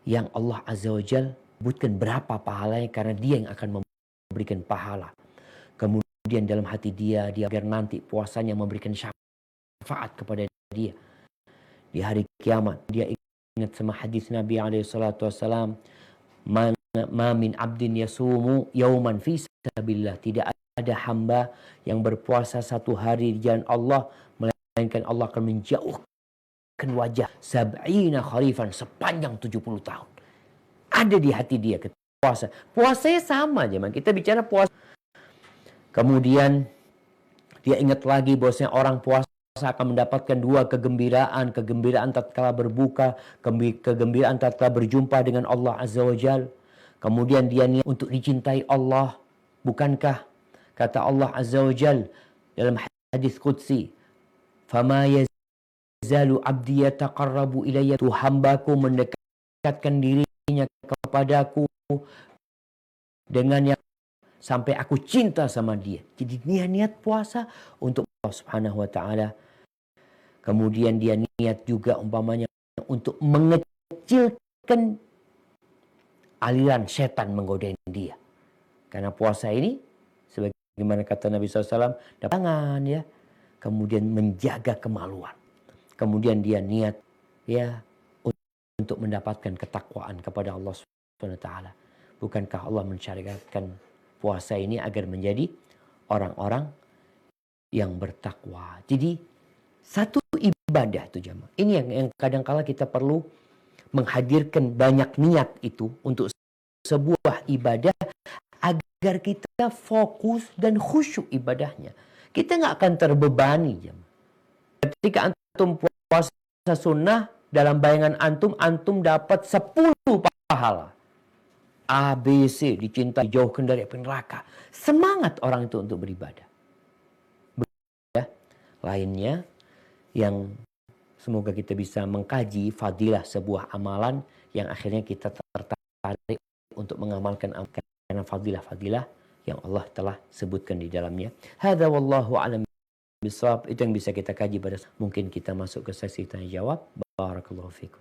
yang Allah Azza wa Jalla disebutkan berapa pahalanya karena dia yang akan memberikan pahala. Kemudian dalam hati dia agar nanti puasanya memberikan syafaat kepada dia di hari kiamat. Dia ingat sama hadis Nabi SAW, ma min abdin yasumu yauman fi sabilillah. Tidak ada hamba yang berpuasa satu hari di jalan Allah melainkan Allah akan menjauhkan wajah sab'ina kharifan, sepanjang 70 tahun. Ada di hati dia ketika puasa. Puasanya sama aja, kita bicara puasa. Kemudian dia ingat lagi bahwasanya orang puasa akan mendapatkan dua kegembiraan. Kegembiraan tatkala berbuka, kegembiraan tatkala berjumpa dengan Allah Azza wa Jal. Kemudian dia niat untuk dicintai Allah. Bukankah kata Allah Azza wa Jal dalam hadis qudsi, "Fama yazalu abdi yataqarrabu ilayya", tu hambaku mendekatkan dirinya kepadaku dengan yang sampai aku cinta sama dia. Jadi niat puasa untuk Allah Subhanahu wa taala. Kemudian dia niat juga umpamanya untuk mengecilkan aliran setan menggodain dia. Karena puasa ini sebagaimana kata Nabi SAW, tangan ya. Kemudian menjaga kemaluan. Kemudian dia niat ya untuk mendapatkan ketakwaan kepada Allah Subhanahu wa taala. Bukankah Allah mensyariatkan puasa ini agar menjadi orang-orang yang bertakwa. Jadi satu ibadah itu jamaah. Ini yang kadang-kala kita perlu menghadirkan banyak niat itu untuk sebuah ibadah agar kita fokus dan khusyuk ibadahnya. Kita nggak akan terbebani jamaah. Ketika antum puasa sunnah, dalam bayangan antum dapat 10 pahala. A, B, C, dicintai, jauhkan dari api neraka. Semangat orang itu untuk beribadah. Ya. Lainnya yang semoga kita bisa mengkaji fadilah sebuah amalan yang akhirnya kita tertarik untuk mengamalkan karena fadilah-fadilah yang Allah telah sebutkan di dalamnya. Hadza wallahu a'lam bishawab. Itu yang bisa kita kaji pada mungkin kita masuk ke sesi tanya jawab. Barakallahu fikum.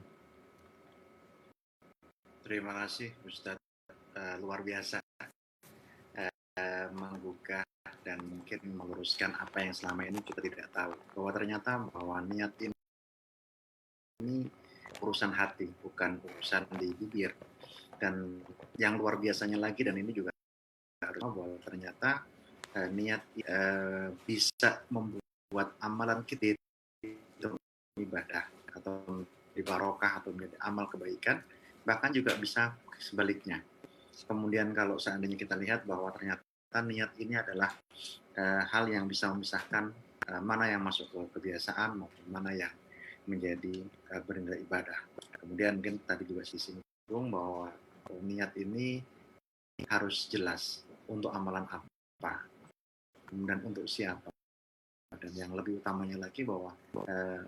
Terima kasih Ustaz. Luar biasa menggugah dan mungkin meluruskan apa yang selama ini kita tidak tahu, bahwa ternyata bahwa niat ini urusan hati, bukan urusan di bibir. Dan yang luar biasanya lagi, dan ini juga harus bahwa ternyata niat bisa membuat amalan kita itu ibadah atau dibarokah atau menjadi amal kebaikan, bahkan juga bisa sebaliknya. Kemudian kalau seandainya kita lihat bahwa ternyata niat ini adalah hal yang bisa memisahkan mana yang masuk ke kebiasaan maupun mana yang menjadi bernilai ibadah. Kemudian mungkin tadi juga disinggung bahwa niat ini harus jelas untuk amalan apa, kemudian untuk siapa. Dan yang lebih utamanya lagi bahwa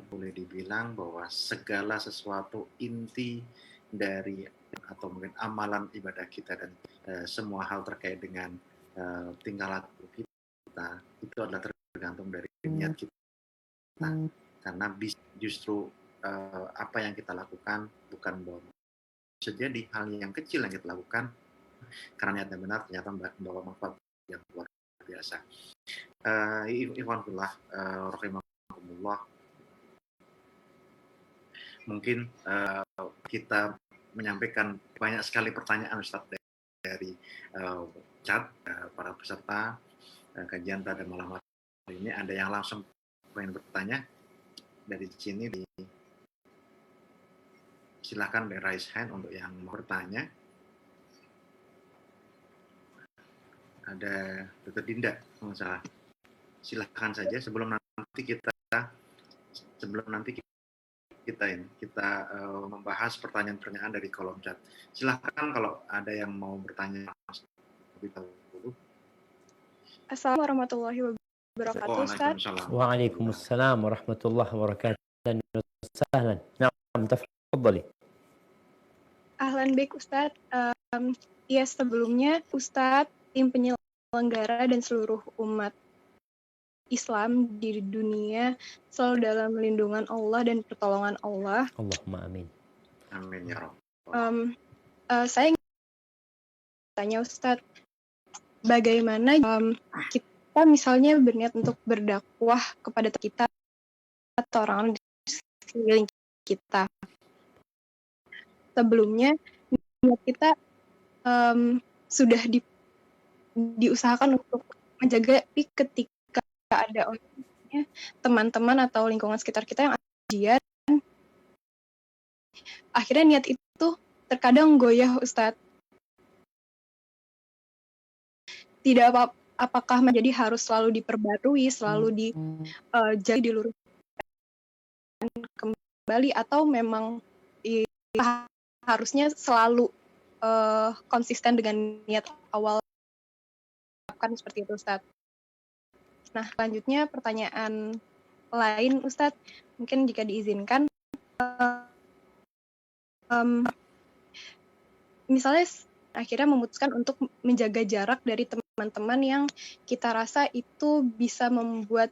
boleh dibilang bahwa segala sesuatu inti dari atau mungkin amalan ibadah kita dan semua hal terkait dengan tingkah laku kita itu adalah tergantung dari niat kita. Karena justru apa yang kita lakukan bukan bisa jadi hal yang kecil yang kita lakukan karena niatnya benar ternyata membawa manfaat yang luar biasa. Ikhwanullah rahimakumullah, mungkin kita menyampaikan banyak sekali pertanyaan Ustaz dari chat para peserta kajian pada malam hari ini. Ada yang langsung ingin bertanya dari sini, silahkan raise hand untuk yang mau bertanya. Ada Dr. Dinda, kalau salah. Silahkan saja sebelum nanti kita membahas pertanyaan-pertanyaan dari kolom chat. Silahkan kalau ada yang mau bertanya lebih dahulu. Assalamualaikum warahmatullahi wabarakatuh, Ustaz. Waalaikumsalam warahmatullahi wabarakatuh. Sahlan. Naam, tafadhali. Ahlan bik, Ustaz. Ya, sebelumnya Ustaz, tim penyelenggara dan seluruh umat Islam di dunia selalu dalam lindungan Allah dan pertolongan Allah. Allahumma amin. Amin ya Rabb. Saya tanya Ustadz, bagaimana kita misalnya berniat untuk berdakwah kepada kita atau orang-orang di sekeliling kita. Sebelumnya niat kita sudah diusahakan untuk menjaga, tapi ketika ada orangnya, teman-teman atau lingkungan sekitar kita yang ujian, akhirnya niat itu terkadang goyah Ustadz. Tidak apakah menjadi harus selalu diperbarui, selalu jadi diluruskan kembali, atau memang harusnya selalu konsisten dengan niat awal, kan seperti itu Ustadz. Nah, selanjutnya pertanyaan lain Ustadz, mungkin jika diizinkan, misalnya akhirnya memutuskan untuk menjaga jarak dari teman-teman yang kita rasa itu bisa membuat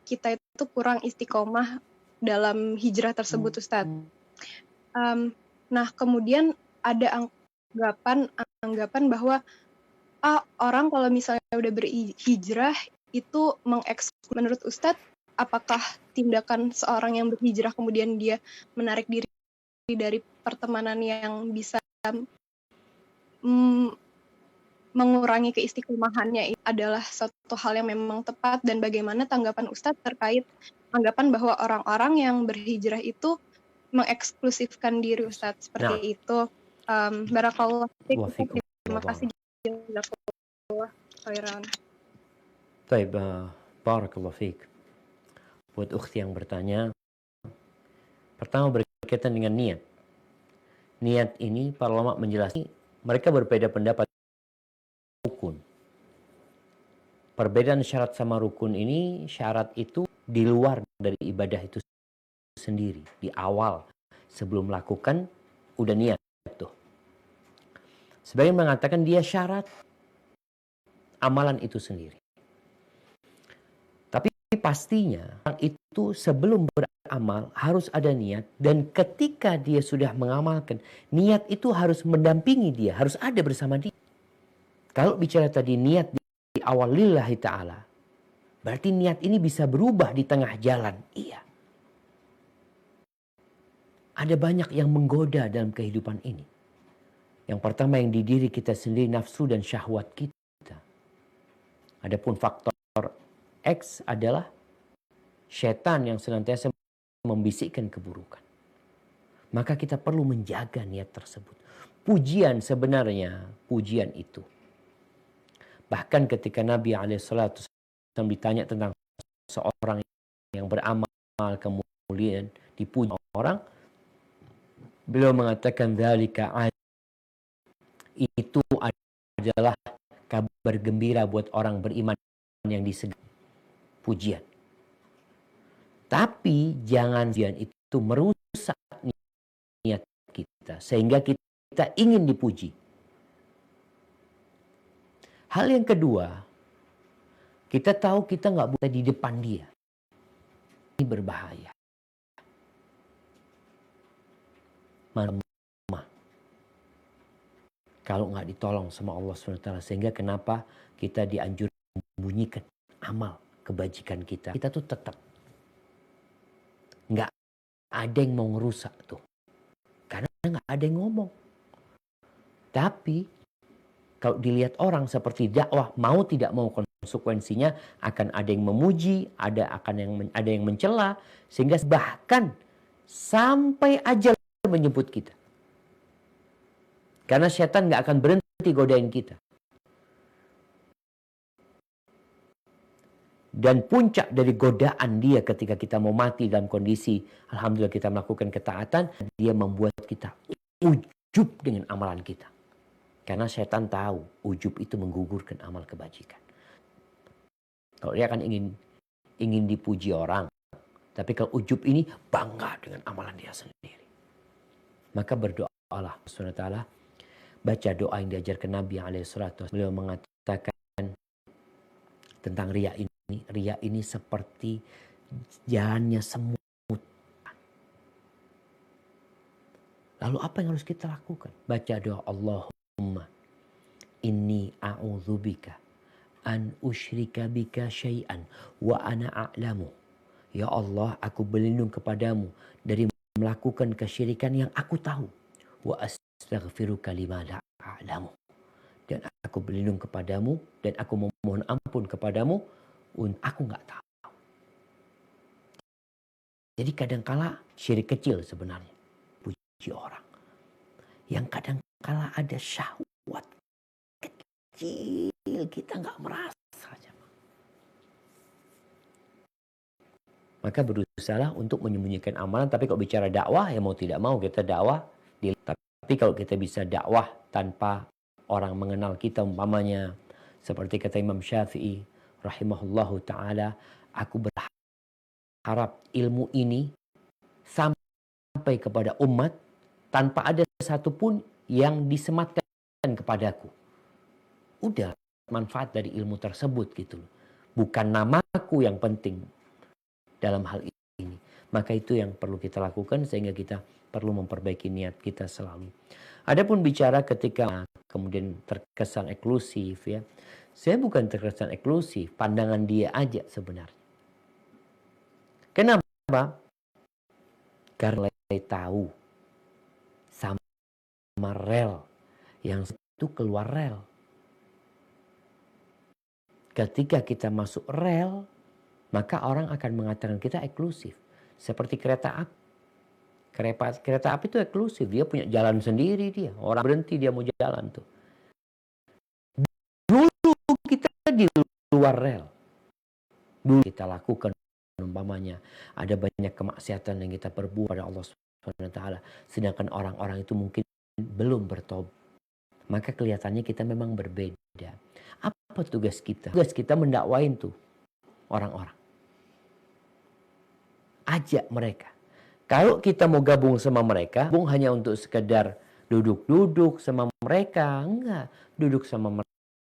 kita itu kurang istiqomah dalam hijrah tersebut Ustadz. Nah, kemudian ada anggapan bahwa orang kalau misalnya udah berhijrah itu menurut Ustadz, apakah tindakan seorang yang berhijrah kemudian dia menarik diri dari pertemanan yang bisa mengurangi keistiqomahannya adalah suatu hal yang memang tepat, dan bagaimana tanggapan Ustadz terkait anggapan bahwa orang-orang yang berhijrah itu mengeksklusifkan diri Ustadz seperti itu. Barakallahu fiik. Terima kasih. Jazakallah khairan. Baik, barakallahu fiik. Buat ukhti yang bertanya, pertama berkaitan dengan niat. Niat ini para ulama menjelaskan, mereka berbeda pendapat rukun. Perbedaan syarat sama rukun ini, syarat itu di luar dari ibadah itu sendiri. Di awal, sebelum melakukan, udah niat tuh. Sebagian mengatakan dia syarat amalan itu sendiri. Tapi pastinya itu sebelum beramal harus ada niat, dan ketika dia sudah mengamalkan, niat itu harus mendampingi dia, harus ada bersama dia. Kalau bicara tadi niat di awal lillahi ta'ala, berarti niat ini bisa berubah di tengah jalan. Iya. Ada banyak yang menggoda dalam kehidupan ini. Yang pertama yang di diri kita sendiri, nafsu dan syahwat kita. Adapun faktor X adalah setan yang senantiasa membisikkan keburukan. Maka kita perlu menjaga niat tersebut. Pujian sebenarnya, pujian itu. Bahkan ketika Nabi SAW ditanya tentang seorang yang beramal kemudian dipuji orang, beliau mengatakan dzalika itu adalah kabar gembira buat orang beriman yang disegani pujian. Tapi jangan pujian itu merusak niat kita sehingga kita ingin dipuji. Hal yang kedua, kita tahu kita nggak boleh di depan dia. Ini berbahaya. Kalau nggak ditolong sama Allah SWT, sehingga kenapa kita dianjurkan membunyikan amal kebajikan kita. Kita tuh tetap nggak ada yang mau ngerusak tuh, karena nggak ada yang ngomong. Tapi kalau dilihat orang seperti dakwah, mau tidak mau konsekuensinya akan ada yang memuji, ada yang mencela, sehingga bahkan sampai ajal menjemput kita. Karena setan nggak akan berhenti godain kita. Dan puncak dari godaan dia ketika kita mau mati dalam kondisi alhamdulillah kita melakukan ketaatan, dia membuat kita ujub dengan amalan kita. Karena setan tahu ujub itu menggugurkan amal kebajikan. Kalau dia akan ingin dipuji orang, tapi kalau ujub ini bangga dengan amalan dia sendiri. Maka berdoalah SWT, baca doa yang diajarkan Nabi SAW. Beliau mengatakan tentang riya ini. Riya ini seperti jalannya semut. Lalu apa yang harus kita lakukan? Baca doa Allahumma Inni a'udzubika an usyrika bika syai'an wa ana a'lamu. Ya Allah, aku berlindung kepadamu dari melakukan kesyirikan yang aku tahu. Wa astaghfiruka lima la a'lamu. Dan aku berlindung kepadamu dan aku memohon ampun kepadamu aku nggak tahu. Jadi kadangkala syirik kecil sebenarnya. Puji orang. Yang kadangkala ada syahwat kecil kita nggak merasa. Maka berusahalah untuk menyembunyikan amalan. Tapi kalau bicara dakwah, ya mau tidak mau kita dakwah. Tapi kalau kita bisa dakwah tanpa orang mengenal kita, umpamanya seperti kata Imam Syafi'i rahimahullahu ta'ala, aku berharap ilmu ini sampai kepada umat tanpa ada satupun yang disematkan kepadaku. Udah, manfaat dari ilmu tersebut gitu loh. Bukan namaku yang penting dalam hal ini. Maka itu yang perlu kita lakukan sehingga kita perlu memperbaiki niat kita selalu. Adapun bicara ketika kemudian terkesan eksklusif ya. Saya bukan terkesan eksklusif, pandangan dia aja sebenarnya. Kenapa? Karena saya tahu sama rel yang itu keluar rel. Ketika kita masuk rel, maka orang akan mengatakan kita eksklusif. Seperti kereta api. Kereta api itu eksklusif. Dia punya jalan sendiri dia. Orang berhenti dia mau jalan tuh. Dulu kita di luar rel. Dulu kita lakukan umpamanya. Ada banyak kemaksiatan yang kita perbuat pada Allah SWT. Sedangkan orang-orang itu mungkin belum bertobat. Maka kelihatannya kita memang berbeda. Apa tugas kita? Tugas kita mendakwain tuh orang-orang. Ajak mereka. Kalau kita mau gabung sama mereka, gabung hanya untuk sekedar duduk-duduk sama mereka. Enggak. Duduk sama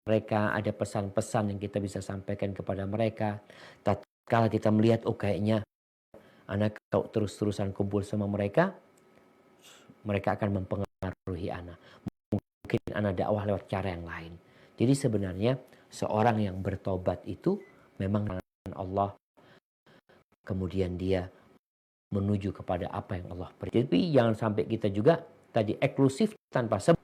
mereka, ada pesan-pesan yang kita bisa sampaikan kepada mereka. Tatkala kita melihat, oh kayaknya anak kalau terus-terusan kumpul sama mereka, mereka akan mempengaruhi anak. Mungkin anak dakwah lewat cara yang lain. Jadi sebenarnya seorang yang bertobat itu memang Allah, kemudian dia menuju kepada apa yang Allah beri. Jadi jangan sampai kita juga tadi eksklusif tanpa sebab.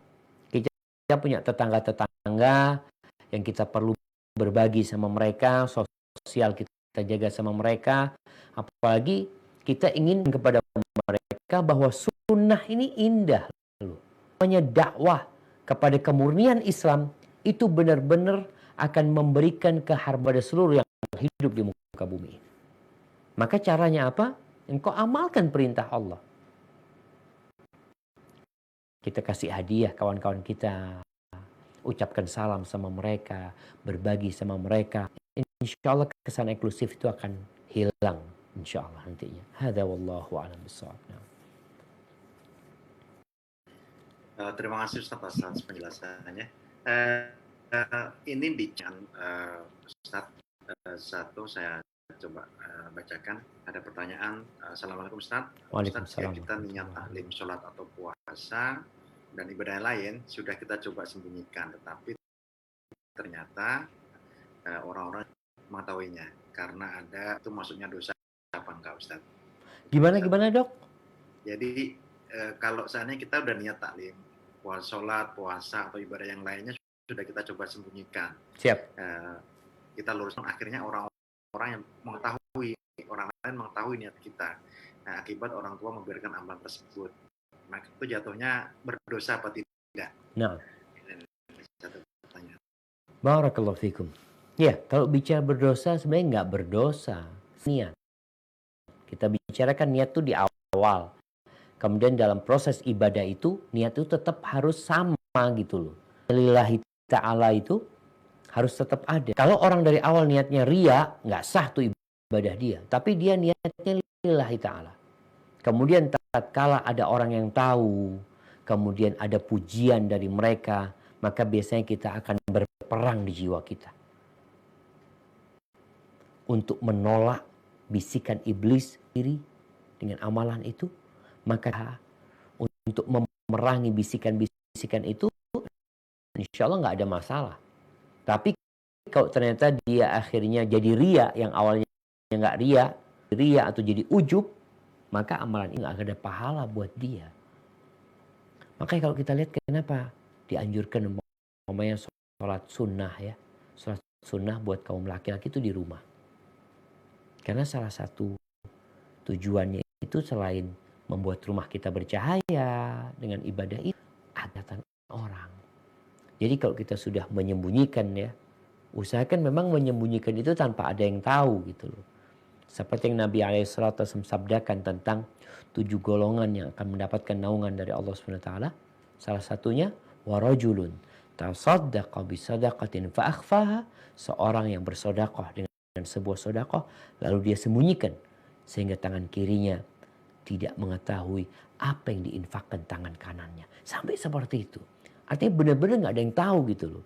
Kita punya tetangga-tetangga yang kita perlu berbagi sama mereka, sosial kita jaga sama mereka. Apalagi kita ingin kepada mereka bahwa sunnah ini indah. Namanya dakwah kepada kemurnian Islam itu benar-benar akan memberikan keharmonisan seluruh yang hidup di muka bumi. Maka caranya apa? Engkau amalkan perintah Allah. Kita kasih hadiah kawan-kawan kita. Ucapkan salam sama mereka. Berbagi sama mereka. Insya Allah kesan eksklusif itu akan hilang. Insya Allah nantinya. Hadza wallahu a'lam bishawab. Terima kasih Ustaz atas penjelasannya. Ini bicara Ustaz, satu saya coba bacakan. Ada pertanyaan. Assalamualaikum Ustaz. Waalaikumsalam. Ustaz, kita niat taklim, sholat atau puasa dan ibadah lain sudah kita coba sembunyikan, tetapi ternyata orang-orang mengetahuinya karena ada itu masuknya dosa apa enggak Ustaz? Gimana dok? Jadi kalau seandainya kita udah niat taklim, sholat, puasa atau ibadah yang lainnya sudah kita coba sembunyikan. Siap. Kita luruskan, akhirnya orang yang mengetahui, orang lain mengetahui niat kita. Nah, akibat orang tua membiarkan amalan tersebut, maka itu jatuhnya berdosa apa tidak? Nah. Satu pertanyaan. Barakallahu fikum. Ya, kalau bicara berdosa sebenarnya nggak berdosa. Niat. Kita bicarakan niat itu di awal. Kemudian dalam proses ibadah itu, niat itu tetap harus sama gitu loh. Lillahi ta'ala itu harus tetap ada. Kalau orang dari awal niatnya ria, nggak sah tuh ibadah dia. Tapi dia niatnya lillahi ta'ala. Kemudian tatkala ada orang yang tahu, kemudian ada pujian dari mereka, maka biasanya kita akan berperang di jiwa kita. Untuk menolak bisikan iblis diri dengan amalan itu, maka untuk memerangi bisikan-bisikan itu insya Allah nggak ada masalah. Tapi kalau ternyata dia akhirnya jadi ria, yang awalnya nggak ria atau jadi ujub, maka amalan ini nggak ada pahala buat dia. Makanya kalau kita lihat kenapa dianjurkan umpamanya sholat sunnah ya, sholat sunnah buat kaum laki-laki itu di rumah. Karena salah satu tujuannya itu selain membuat rumah kita bercahaya dengan ibadah itu, adatan orang. Jadi kalau kita sudah menyembunyikan ya, usahakan memang menyembunyikan itu tanpa ada yang tahu gitu loh. Seperti yang Nabi SAW sabdakan tentang 7 golongan yang akan mendapatkan naungan dari Allah SWT. Salah satunya warajulun tasaddaqa bisadaqatin fa'akhfaha, seorang yang bersedekah dengan sebuah sedekah lalu dia sembunyikan sehingga tangan kirinya tidak mengetahui apa yang diinfakkan tangan kanannya. Sampai seperti itu. Artinya benar-benar nggak ada yang tahu gitu loh.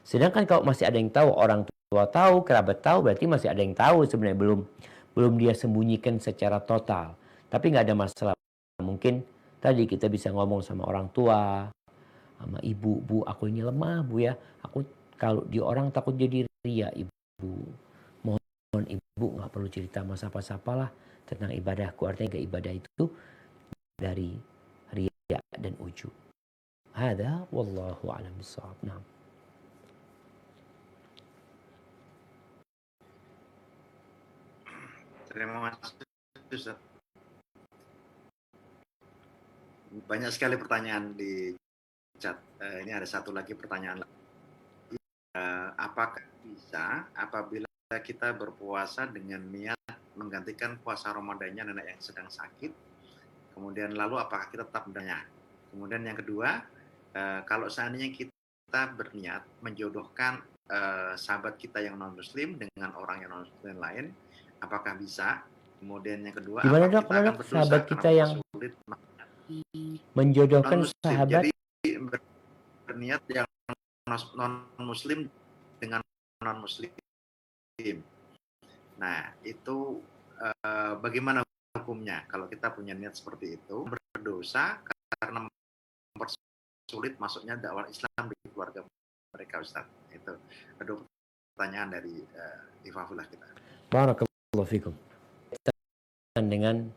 Sedangkan kalau masih ada yang tahu, orang tua tahu, kerabat tahu, berarti masih ada yang tahu sebenarnya, belum dia sembunyikan secara total. Tapi nggak ada masalah. Mungkin tadi kita bisa ngomong sama orang tua, sama ibu, bu aku ini lemah bu ya, aku kalau di orang takut jadi ria ibu. Mohon ibu nggak perlu cerita apa-apa lah tentang ibadahku. Artinya ibadah itu dari ria dan ujub. Hada wallahu a'lam bishawab. Nah. Terima kasih, Ustaz. Banyak sekali pertanyaan di chat. Ini ada satu lagi pertanyaan. Apakah bisa apabila kita berpuasa dengan niat menggantikan puasa Ramadannya nenek yang sedang sakit? Kemudian lalu apakah kita tetap berniat? Kemudian yang kedua, kalau seandainya kita berniat menjodohkan sahabat kita yang non-muslim dengan orang yang non-muslim lain, apakah bisa? Kemudian yang kedua, gimana apakah dok, kita akan berdosa sahabat kita karena yang sulit menjodohkan non-muslim? sahabat? Jadi berniat yang non-muslim dengan non-muslim. Nah, itu bagaimana hukumnya kalau kita punya niat seperti itu? Berdosa karena mempersulit masuknya dakwah Islam di keluarga mereka, Ustaz. Itu kedua pertanyaan dari Ifafullah kita. Barakallahu fikum. Dengan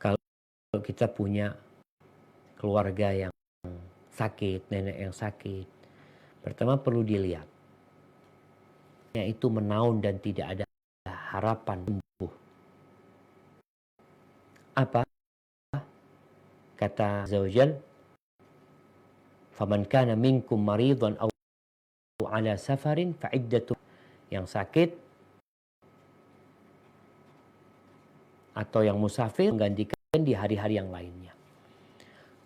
kalau kita punya keluarga yang sakit, nenek yang sakit, pertama perlu dilihat, yaitu menaun dan tidak ada harapan sembuh. Apa kata Zawjal? Faman kana minkum maridhan aw ala safarin fa'iddatu, yang sakit atau yang musafir menggantikan di hari-hari yang lainnya.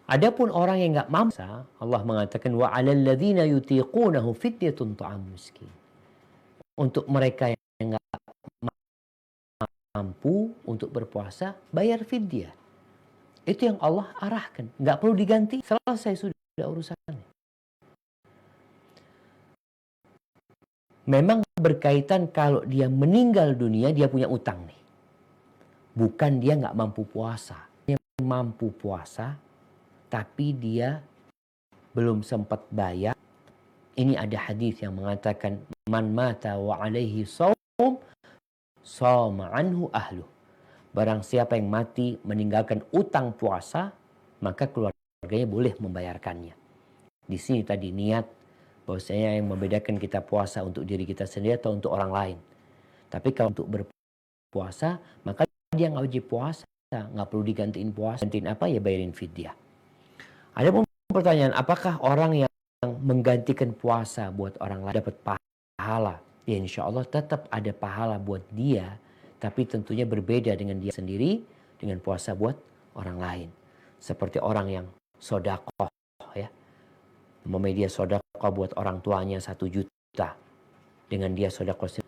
Adapun orang yang enggak mampu, Allah mengatakan wa 'alal ladzina yutiqunahu fidyatun ta'am miskin. Untuk mereka yang enggak mampu untuk berpuasa, bayar fidyah. Itu yang Allah arahkan, enggak perlu diganti, selesai sudah urusannya. Memang berkaitan kalau dia meninggal dunia, dia punya utang nih. Bukan dia nggak mampu puasa. Dia mampu puasa, tapi dia belum sempat bayar. Ini ada hadis yang mengatakan, man mata wa alaihi shaum, shama anhu ahlu. Barang siapa yang mati meninggalkan utang puasa, maka keluarganya boleh membayarkannya. Di sini tadi niat, bahwasanya yang membedakan kita puasa untuk diri kita sendiri atau untuk orang lain. Tapi kalau untuk berpuasa, maka dia nggak wajib puasa, nggak perlu digantiin puasa. Gantiin apa ya, bayarin fidyah. Ada pun pertanyaan, apakah orang yang menggantikan puasa buat orang lain dapat pahala? Ya insya Allah tetap ada pahala buat dia, tapi tentunya berbeda dengan dia sendiri dengan puasa buat orang lain. Seperti orang yang sodakoh ya, media sodakoh buat orang tuanya 1 juta, dengan dia sodakoh.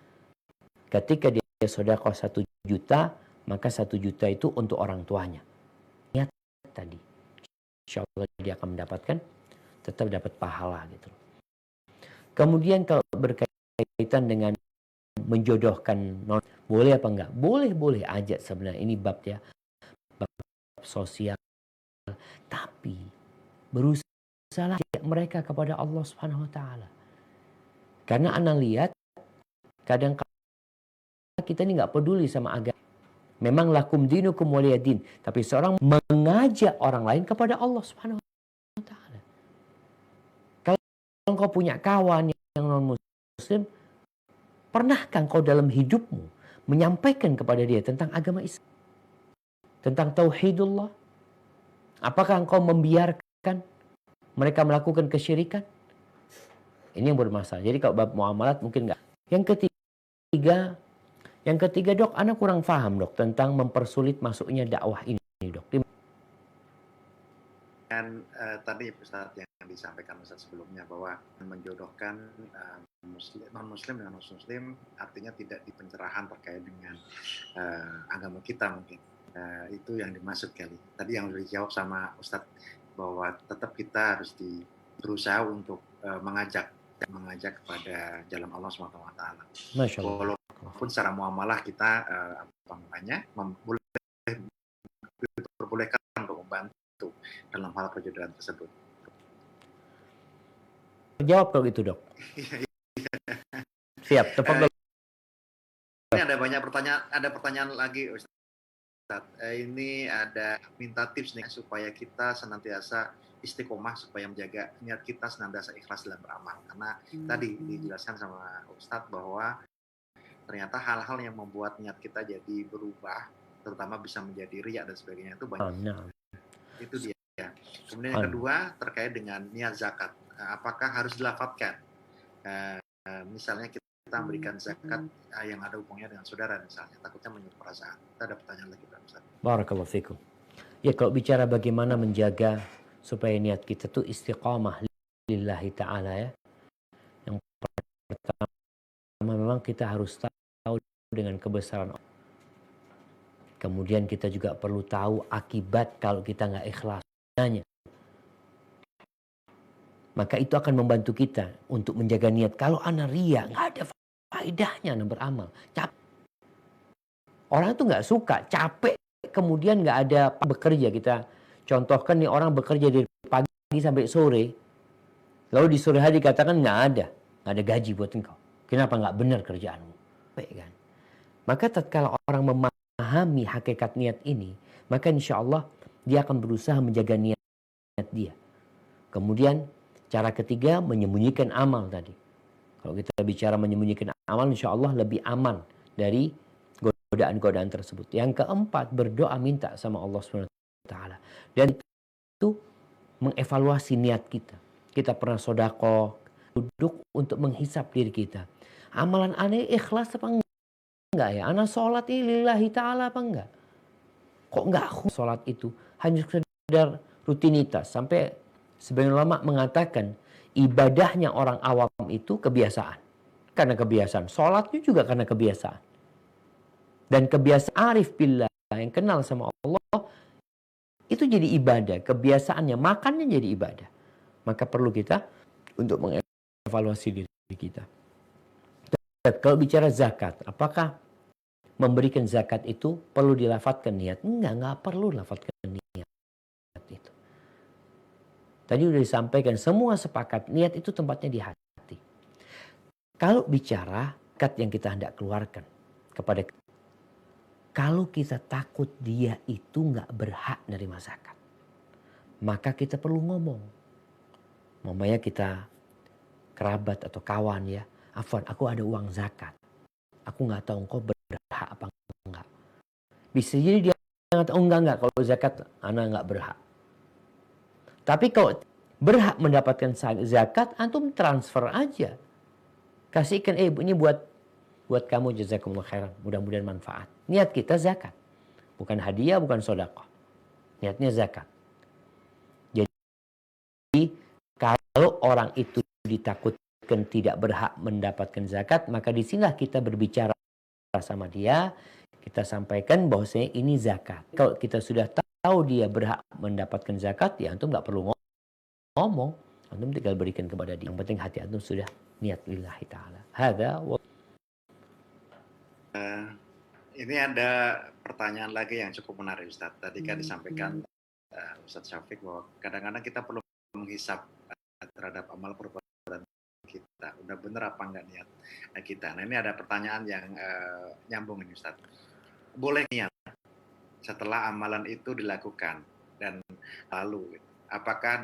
Ketika dia sodakoh 1 juta, maka 1 juta itu untuk orang tuanya. Niat tadi, insya Allah dia akan mendapatkan, tetap dapat pahala gitu. Kemudian kalau berkaitan dengan menjodohkan, boleh apa enggak? Boleh aja sebenarnya. Ini bab ya, bab sosial. Tapi berusaha berusaha mereka kepada Allah Subhanahu wa taala. Karena ana lihat kadang kita ini nggak peduli sama agama. Memang lakum dinukum waliyadin, tapi seorang mengajak orang lain kepada Allah Subhanahu wa taala. Kalau engkau punya kawan yang non muslim, pernahkah engkau dalam hidupmu menyampaikan kepada dia tentang agama Islam, tentang tauhidullah? Apakah engkau membiarkan mereka melakukan kesyirikan? Ini yang bermasalah. Jadi kalau bab muamalat mungkin enggak. Yang ketiga dok, anak kurang paham dok tentang mempersulit masuknya dakwah ini dok. Dan tadi Ustaz yang disampaikan Ustaz sebelumnya bahwa menjodohkan non-muslim dengan non-muslim artinya tidak di pencerahan terkait dengan agama kita mungkin. Itu yang dimaksud kali. Tadi yang sudah dijawab sama Ustadz bahwa tetap kita harus berusaha untuk mengajak kepada jalan Allah SWT. Masya Allah. Walaupun secara muamalah kita boleh diperbolehkan untuk membantu dalam hal perjodohan tersebut. Jawab kalau itu dok. Siap. Tepat. Ini ada pertanyaan lagi Ustaz. Ini ada minta tips nih supaya kita senantiasa istiqomah supaya menjaga niat kita senantiasa ikhlas dalam beramal. Karena tadi dijelaskan sama Ustadz bahwa ternyata hal-hal yang membuat niat kita jadi berubah, terutama bisa menjadi riya dan sebagainya itu banyak. Itu dia. Kemudian yang kedua terkait dengan niat zakat. Apakah harus dilafadzkan? Misalnya kita memberikan zakat yang ada hubungannya dengan saudara misalnya, takutnya menyinggung perasaan. Kita ada pertanyaan lagi Pak Ustaz. Barakallahu fikum. Ya kalau bicara bagaimana menjaga supaya niat kita tuh istiqamah lillahi ta'ala ya. Yang pertama memang kita harus tahu dengan kebesaran Allah. Kemudian kita juga perlu tahu akibat kalau kita nggak ikhlasnya. Maka itu akan membantu kita untuk menjaga niat. Kalau ana riya nggak ada faedahnya ana beramal. Capek. Orang itu nggak suka capek kemudian nggak ada bekerja. Kita contohkan nih orang bekerja dari pagi sampai sore. Lalu di sore hari dikatakan nggak ada gaji buat engkau. Kenapa nggak benar kerjaanmu? Kan? Maka tatkala orang memahami hakikat niat ini, maka insya Allah dia akan berusaha menjaga niat dia. Kemudian cara ketiga menyembunyikan amal tadi. Kalau kita bicara menyembunyikan amal, insya Allah lebih aman dari godaan-godaan tersebut. Yang keempat berdoa minta sama Allah SWT. Dan itu mengevaluasi niat kita. Kita pernah sedekah, duduk untuk menghisap diri kita. Amalan aneh ikhlas apa enggak ya? Ana sholat lillahi ta'ala apa enggak? Kok enggak sholat itu? Hanya sekedar rutinitas. Sampai sebagian ulama mengatakan ibadahnya orang awam itu kebiasaan. Karena kebiasaan. Sholatnya juga karena kebiasaan. Dan kebiasaan arif billah yang kenal sama Allah itu jadi ibadah. Kebiasaannya makannya jadi ibadah. Maka perlu kita untuk mengevaluasi diri kita. Kalau bicara zakat, apakah memberikan zakat itu perlu dilafadzkan niat? Enggak perlu lafadzkan niat itu. Tadi sudah disampaikan, semua sepakat niat itu tempatnya di hati. Kalau bicara zakat yang kita hendak keluarkan kepada, kalau kita takut dia itu nggak berhak nerima zakat, maka kita perlu ngomong. Mamanya kita kerabat atau kawan ya, Afwan, aku ada uang zakat. Aku nggak tahu engkau berhak apa enggak. Bisa jadi dia mengatakan, oh enggak, kalau zakat ana nggak berhak. Tapi kalau berhak mendapatkan zakat, antum transfer aja. Kasihkan, ini buat kamu, jazakumullah khairan. Mudah-mudahan manfaat. Niat kita zakat. Bukan hadiah, bukan sedekah. Niatnya zakat. Jadi kalau orang itu ditakutkan tidak berhak mendapatkan zakat, maka disinilah kita berbicara sama dia. Kita sampaikan bahwasanya ini zakat. Kalau kita sudah tahu dia berhak mendapatkan zakat, ya antum nggak perlu ngomong. Antum tinggal berikan kepada dia. Yang penting hati antum sudah niat lillahi ta'ala. Ini ada pertanyaan lagi yang cukup menarik Ustaz. Tadi kan disampaikan Ustaz Syafiq bahwa kadang-kadang kita perlu menghisap terhadap amal perbuatan kita. Udah bener apa enggak niat kita. Nah, ini ada pertanyaan yang nyambung ini Ustaz. Boleh niat setelah amalan itu dilakukan dan lalu apakah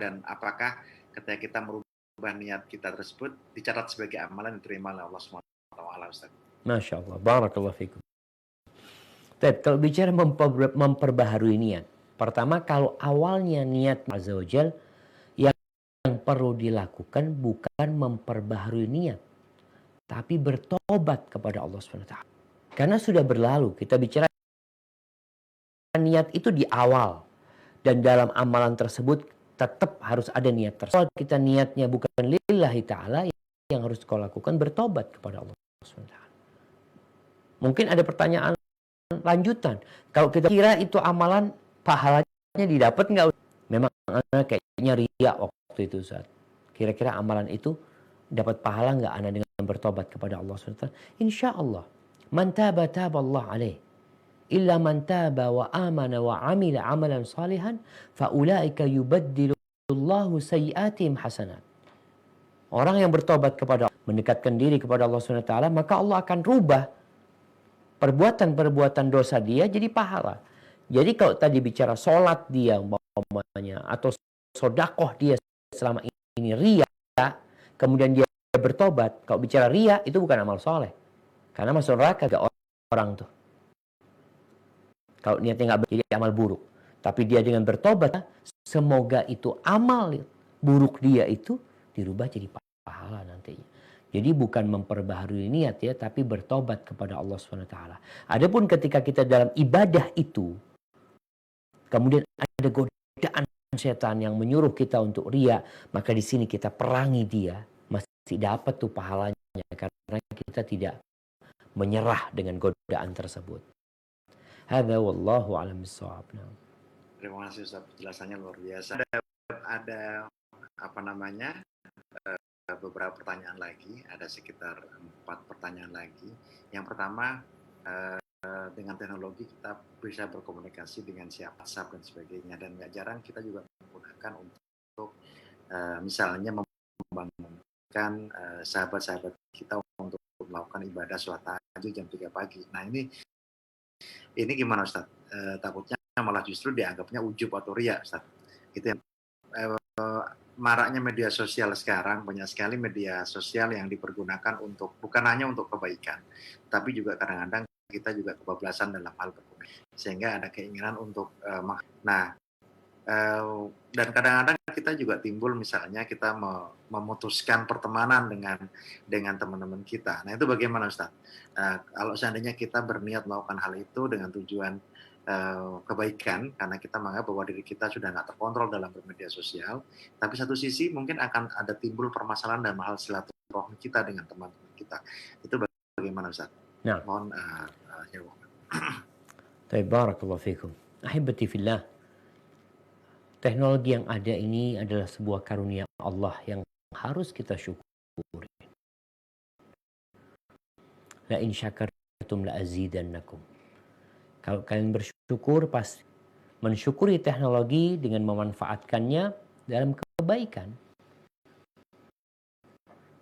ketika kita merubah niat kita tersebut dicatat sebagai amalan diterima oleh Allah SWT, Ustaz? Masya Allah, barakallahu fikum. Kalau bicara memperbaharui niat, pertama kalau awalnya niat Azza wa Jal, yang perlu dilakukan bukan memperbaharui niat, tapi bertobat kepada Allah SWT. Karena sudah berlalu, kita bicara niat itu di awal, dan dalam amalan tersebut tetap harus ada niat tersebut. Kita niatnya bukan lillahi ta'ala, yang harus kau lakukan bertobat kepada Allah SWT. Mungkin ada pertanyaan lanjutan. Kalau kita kira itu amalan pahalanya didapat nggak? Memang kayaknya riya waktu itu Ustaz. Kira-kira amalan itu dapat pahala nggak ana dengan bertobat kepada Allah SWT? Insya Allah. Man taba Allah alaih. Illa man taba wa amana wa amila amalan salihan faulaika yubaddilullahu sayyiatihim hasanat. Orang yang bertobat kepada Allah, mendekatkan diri kepada Allah SWT, maka Allah akan rubah perbuatan-perbuatan dosa dia jadi pahala. Jadi kalau tadi bicara sholat dia umpamanya atau sodakoh dia selama ini ria, kemudian dia bertobat. Kalau bicara ria itu bukan amal soleh, karena masuk neraka gak orang tuh. Kalau niatnya nggak jadi amal buruk, tapi dia dengan bertobat, semoga itu amal buruk dia itu dirubah jadi pahala nantinya. Jadi bukan memperbaharui niat ya, tapi bertobat kepada Allah SWT. Adapun ketika kita dalam ibadah itu, kemudian ada godaan setan yang menyuruh kita untuk riya, maka di sini kita perangi dia, masih dapat tuh pahalanya karena kita tidak menyerah dengan godaan tersebut. Hadza wallahu a'lam bissawab. Terima kasih Ustaz, penjelasannya luar biasa. Ada beberapa pertanyaan lagi, ada sekitar 4 pertanyaan lagi. Yang pertama, dengan teknologi kita bisa berkomunikasi dengan siapa, WhatsApp dan sebagainya, dan nggak jarang kita juga menggunakan untuk misalnya membangunkan sahabat-sahabat kita untuk melakukan ibadah sholat tahajud jam 3 pagi. Nah ini gimana Ustaz? Takutnya malah justru dianggapnya ujub atau riya Ustaz. Itu yang maraknya media sosial sekarang, banyak sekali media sosial yang dipergunakan untuk bukan hanya untuk kebaikan, tapi juga kadang-kadang kita juga kebablasan dalam hal berkomunikasi, sehingga ada keinginan untuk dan kadang-kadang kita juga timbul misalnya kita memutuskan pertemanan dengan teman-teman kita. Nah itu bagaimana Ustaz? Kalau seandainya kita berniat melakukan hal itu dengan tujuan kebaikan, karena kita menganggap bahwa diri kita sudah nggak terkontrol dalam bermedia sosial, tapi satu sisi mungkin akan ada timbul permasalahan dalam hal silaturahmi kita dengan teman-teman kita. Itu bagaimana Ustaz? Nah. Mohon jawaban. Baik, barakallahu fikum. Ahibati fillah. Teknologi yang ada ini adalah sebuah karunia Allah yang harus kita syukuri. La in syakartum la azidannakum. Kalau kalian bersyukur, pasti mensyukuri teknologi dengan memanfaatkannya dalam kebaikan.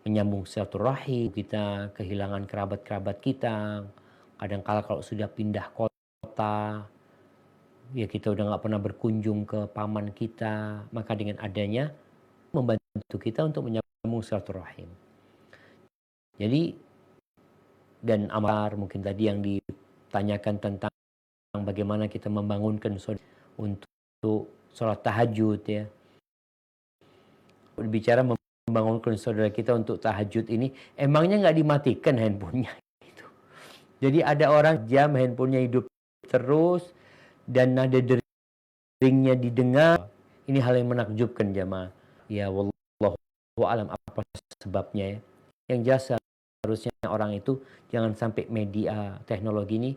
Menyambung silaturahim, kita kehilangan kerabat-kerabat kita. Kadang-kala kalau sudah pindah kota, ya kita udah nggak pernah berkunjung ke paman kita, maka dengan adanya membantu kita untuk menyambung silaturahim. Jadi, dan amar mungkin tadi yang ditanyakan tentang bagaimana kita membangunkan untuk sholat tahajud ya. Bicara membangunkan saudara kita untuk tahajud ini, emangnya nggak dimatikan handphonenya gitu. Jadi ada orang jam handphonenya hidup terus dan nada deringnya didengar. Ini hal yang menakjubkan jamaah. Ya wallahu alam apa sebabnya ya. Yang jelas harusnya orang itu jangan sampai media teknologi ini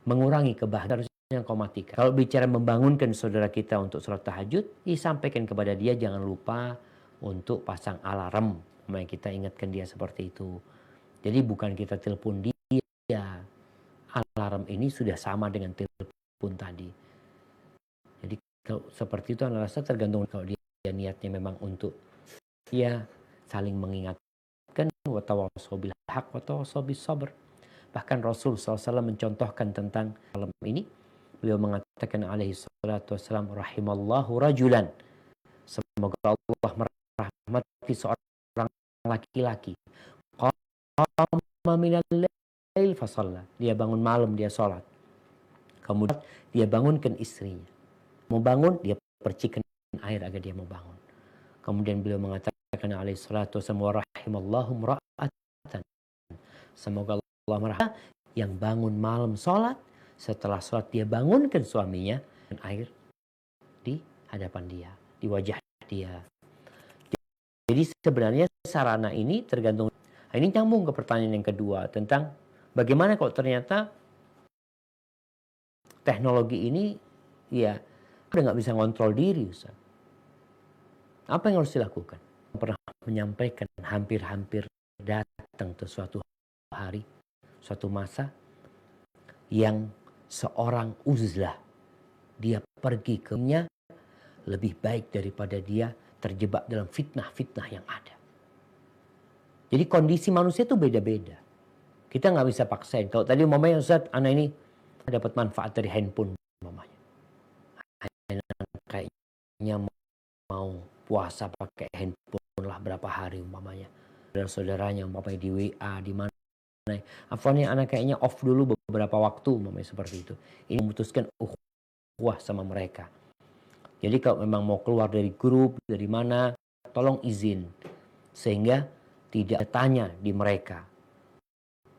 mengurangi kebahagiaan, harusnya kau matikan. Kalau bicara membangunkan saudara kita untuk sholat tahajud, disampaikan kepada dia jangan lupa untuk pasang alarm. Supaya kita ingatkan dia seperti itu. Jadi bukan kita telepon dia. Alarm ini sudah sama dengan telepon tadi. Jadi kalau seperti itu, saya rasa tergantung kalau dia niatnya memang untuk Ya, saling mengingatkan, wa tawassaw bil haq wa tawassaw bis sabr. Bahkan Rasul SAW mencontohkan tentang malam ini. Beliau mengatakan alaihi salatu wassalam, rahimallahu rajulan. Semoga Allah merahmati seorang laki-laki. Qama minal lail fasalla. Dia bangun malam, dia sholat. Kemudian dia bangunkan istrinya. Mau bangun, dia percikan air agar dia mau bangun. Kemudian beliau mengatakan alaihi salatu wassalam, wa rahimallahu mra'atan. Semoga Allah merahmati yang bangun malam sholat. Setelah sholat dia bangunkan suaminya dan air di hadapan dia, di wajah dia. Jadi sebenarnya sarana ini tergantung. Ini nyambung ke pertanyaan yang kedua tentang bagaimana kalau ternyata teknologi ini ya udah nggak bisa ngontrol diri, Ustaz. Apa yang harus dilakukan? Pernah menyampaikan hampir-hampir datang ke suatu hari, suatu masa yang seorang uzlah dia pergi ke-nya lebih baik daripada dia terjebak dalam fitnah-fitnah yang ada. Jadi kondisi manusia itu beda-beda. Kita nggak bisa paksain. Kalau tadi umpamanya Ustaz, anak ini dapat manfaat dari handphone umpamanya. Kayaknya mau puasa pakai handphone lah berapa hari umpamanya. Saudara-saudaranya umpamanya di WA, di mana. Akhirnya anak kayaknya off dulu beberapa waktu umpamanya seperti itu. Ini memutuskan ukhuwah sama mereka. Jadi kalau memang mau keluar dari grup, dari mana, tolong izin. Sehingga tidak tanya di mereka.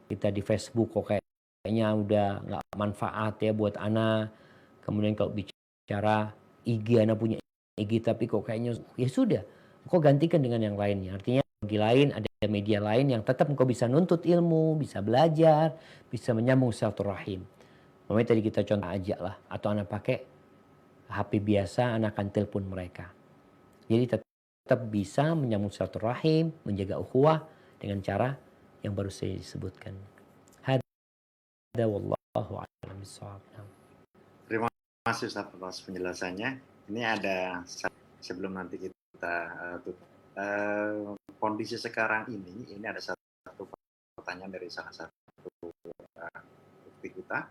Kita di Facebook kok kayaknya udah nggak manfaat ya buat anak. Kemudian kalau bicara IG, anak punya IG tapi kok kayaknya ya sudah, kok gantikan dengan yang lainnya. Artinya bagi lain ada media lain yang tetap engkau bisa nuntut ilmu, bisa belajar, bisa menyambung silaturahim. Makanya tadi kita contoh aja lah, atau anak pakai HP biasa, anak akan telepon mereka. Jadi tetap bisa menyambung silaturahim, menjaga ukhuwah dengan cara yang baru saya sebutkan. Hada wallahu a'lam bishawab. Terima kasih Ustaz atas penjelasannya. Ini ada sebelum nanti kita tutup. Kondisi sekarang ini ada satu pertanyaan dari salah satu bukti kita.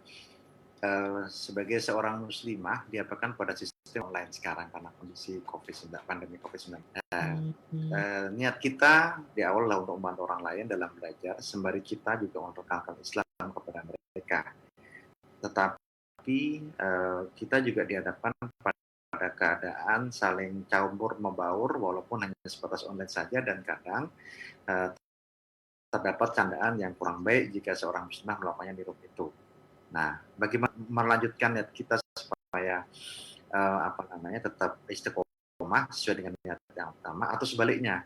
Sebagai seorang muslimah diapakan pada sistem online sekarang karena kondisi pandemi COVID-19. Niat kita di awal adalah untuk membantu orang lain dalam belajar, sembari kita juga memperkenalkan Islam kepada mereka. Tetapi kita juga dihadapkan pada keadaan saling campur membaur walaupun hanya sebatas online saja, dan kadang terdapat candaan yang kurang baik jika seorang muslimah melakukannya di room itu. Nah, bagaimana melanjutkan niat kita supaya tetap istiqomah sesuai dengan niat yang utama, atau sebaliknya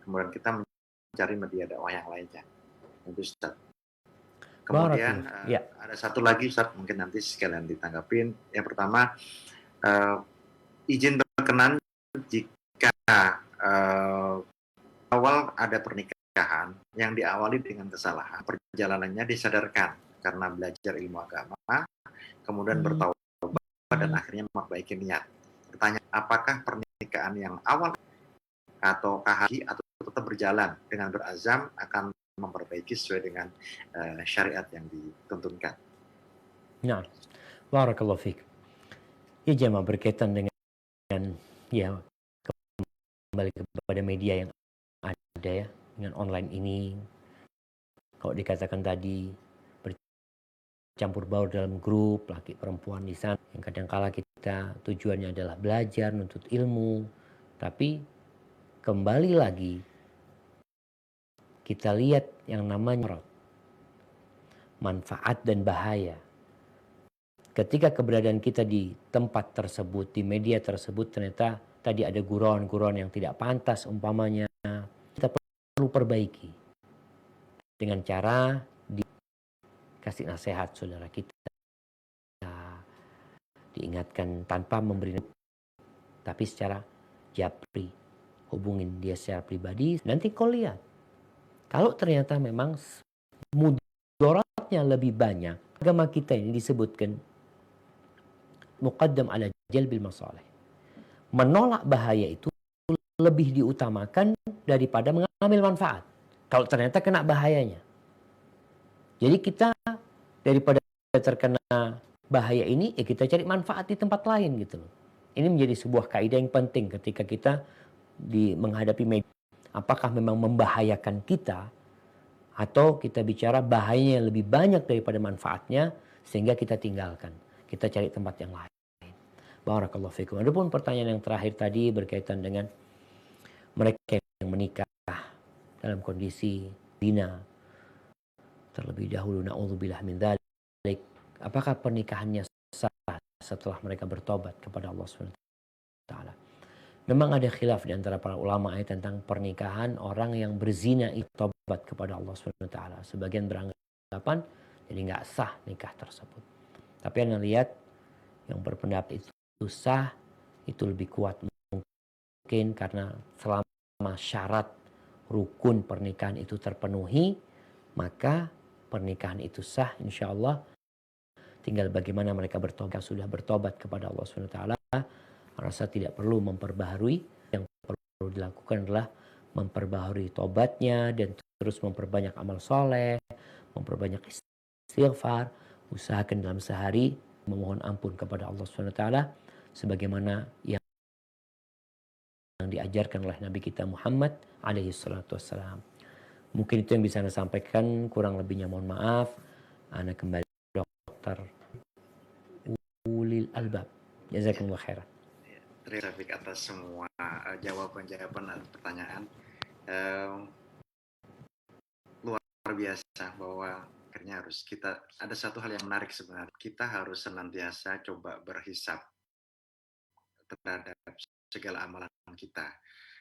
kemudian kita mencari media dakwah yang lainnya. Itu Ustaz. Kemudian ada satu lagi Ustaz, mungkin nanti sekalian ditanggapin. Yang pertama, izin berkenan jika awal ada pernikahan yang diawali dengan kesalahan, perjalanannya disadarkan karena belajar ilmu agama, kemudian bertaubat dan akhirnya memperbaiki niat. Pertanyaan, apakah pernikahan yang awal ataukah haji atau tetap berjalan dengan berazam akan memperbaiki sesuai dengan syariat yang dituntunkan? Nah, barakallahu fiik. Ya jemaah, berkaitan dengan ya kembali kepada media yang ada ya, dengan online ini. Kalau dikatakan tadi campur baur dalam grup laki perempuan di sana, yang kadangkala kita tujuannya adalah belajar, nuntut ilmu, tapi kembali lagi kita lihat yang namanya manfaat dan bahaya. Ketika keberadaan kita di tempat tersebut, di media tersebut, ternyata tadi ada gurauan-gurauan yang tidak pantas umpamanya, kita perlu perbaiki dengan cara kasih nasihat saudara kita, diingatkan tanpa memberi, tapi secara japri, hubungin dia secara pribadi. Nanti kau lihat, kalau ternyata memang mudaratnya lebih banyak, agama kita ini disebutkan muqaddam ala jalbil masalih, menolak bahaya itu lebih diutamakan daripada mengambil manfaat. Kalau ternyata kena bahayanya. Jadi kita daripada terkena bahaya ini, ya kita cari manfaat di tempat lain gitu loh. Ini menjadi sebuah kaidah yang penting ketika kita menghadapi media. Apakah memang membahayakan kita, atau kita bicara bahayanya yang lebih banyak daripada manfaatnya, sehingga kita tinggalkan. Kita cari tempat yang lain. Barakallahu fikum. Adapun pertanyaan yang terakhir tadi berkaitan dengan mereka yang menikah dalam kondisi zina terlebih dahulu, na'udzubillah min dzalik, apakah pernikahannya sah setelah mereka bertobat kepada Allah Subhanahu wa taala? Memang ada khilaf di antara para ulama tentang pernikahan orang yang berzina itu tobat kepada Allah Subhanahu wa taala. Sebagian beranggapan jadi nggak sah nikah tersebut. Tapi yang lihat yang berpendapat itu sah, itu lebih kuat mungkin karena selama syarat rukun pernikahan itu terpenuhi, maka pernikahan itu sah insya Allah. Tinggal bagaimana mereka bertobat, sudah bertobat kepada Allah Subhanahu wa taala, rasa tidak perlu memperbaharui. Yang perlu dilakukan adalah memperbaharui tobatnya dan terus memperbanyak amal soleh, memperbanyak istighfar, usahakan dalam sehari memohon ampun kepada Allah Subhanahu wa taala sebagaimana yang diajarkan oleh Nabi kita Muhammad alaihi salatu wassalam. Mungkin itu yang bisa Anda sampaikan, kurang lebihnya mohon maaf. Anda kembali Dr. Ulil Albab. Jazakumullah khairan. Terima kasih atas semua jawaban-jawaban dan pertanyaan. Luar biasa bahwa akhirnya harus kita, ada satu hal yang menarik sebenarnya. Kita harus senantiasa coba berhisab terhadap segala amalan kita.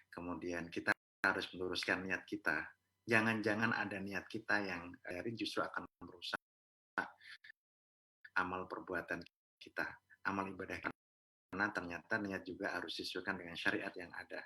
Kemudian kita harus meluruskan niat kita. Jangan-jangan ada niat kita yang justru akan merusak amal perbuatan kita, amal ibadah kita. Karena ternyata niat juga harus disesuaikan dengan syariat yang ada.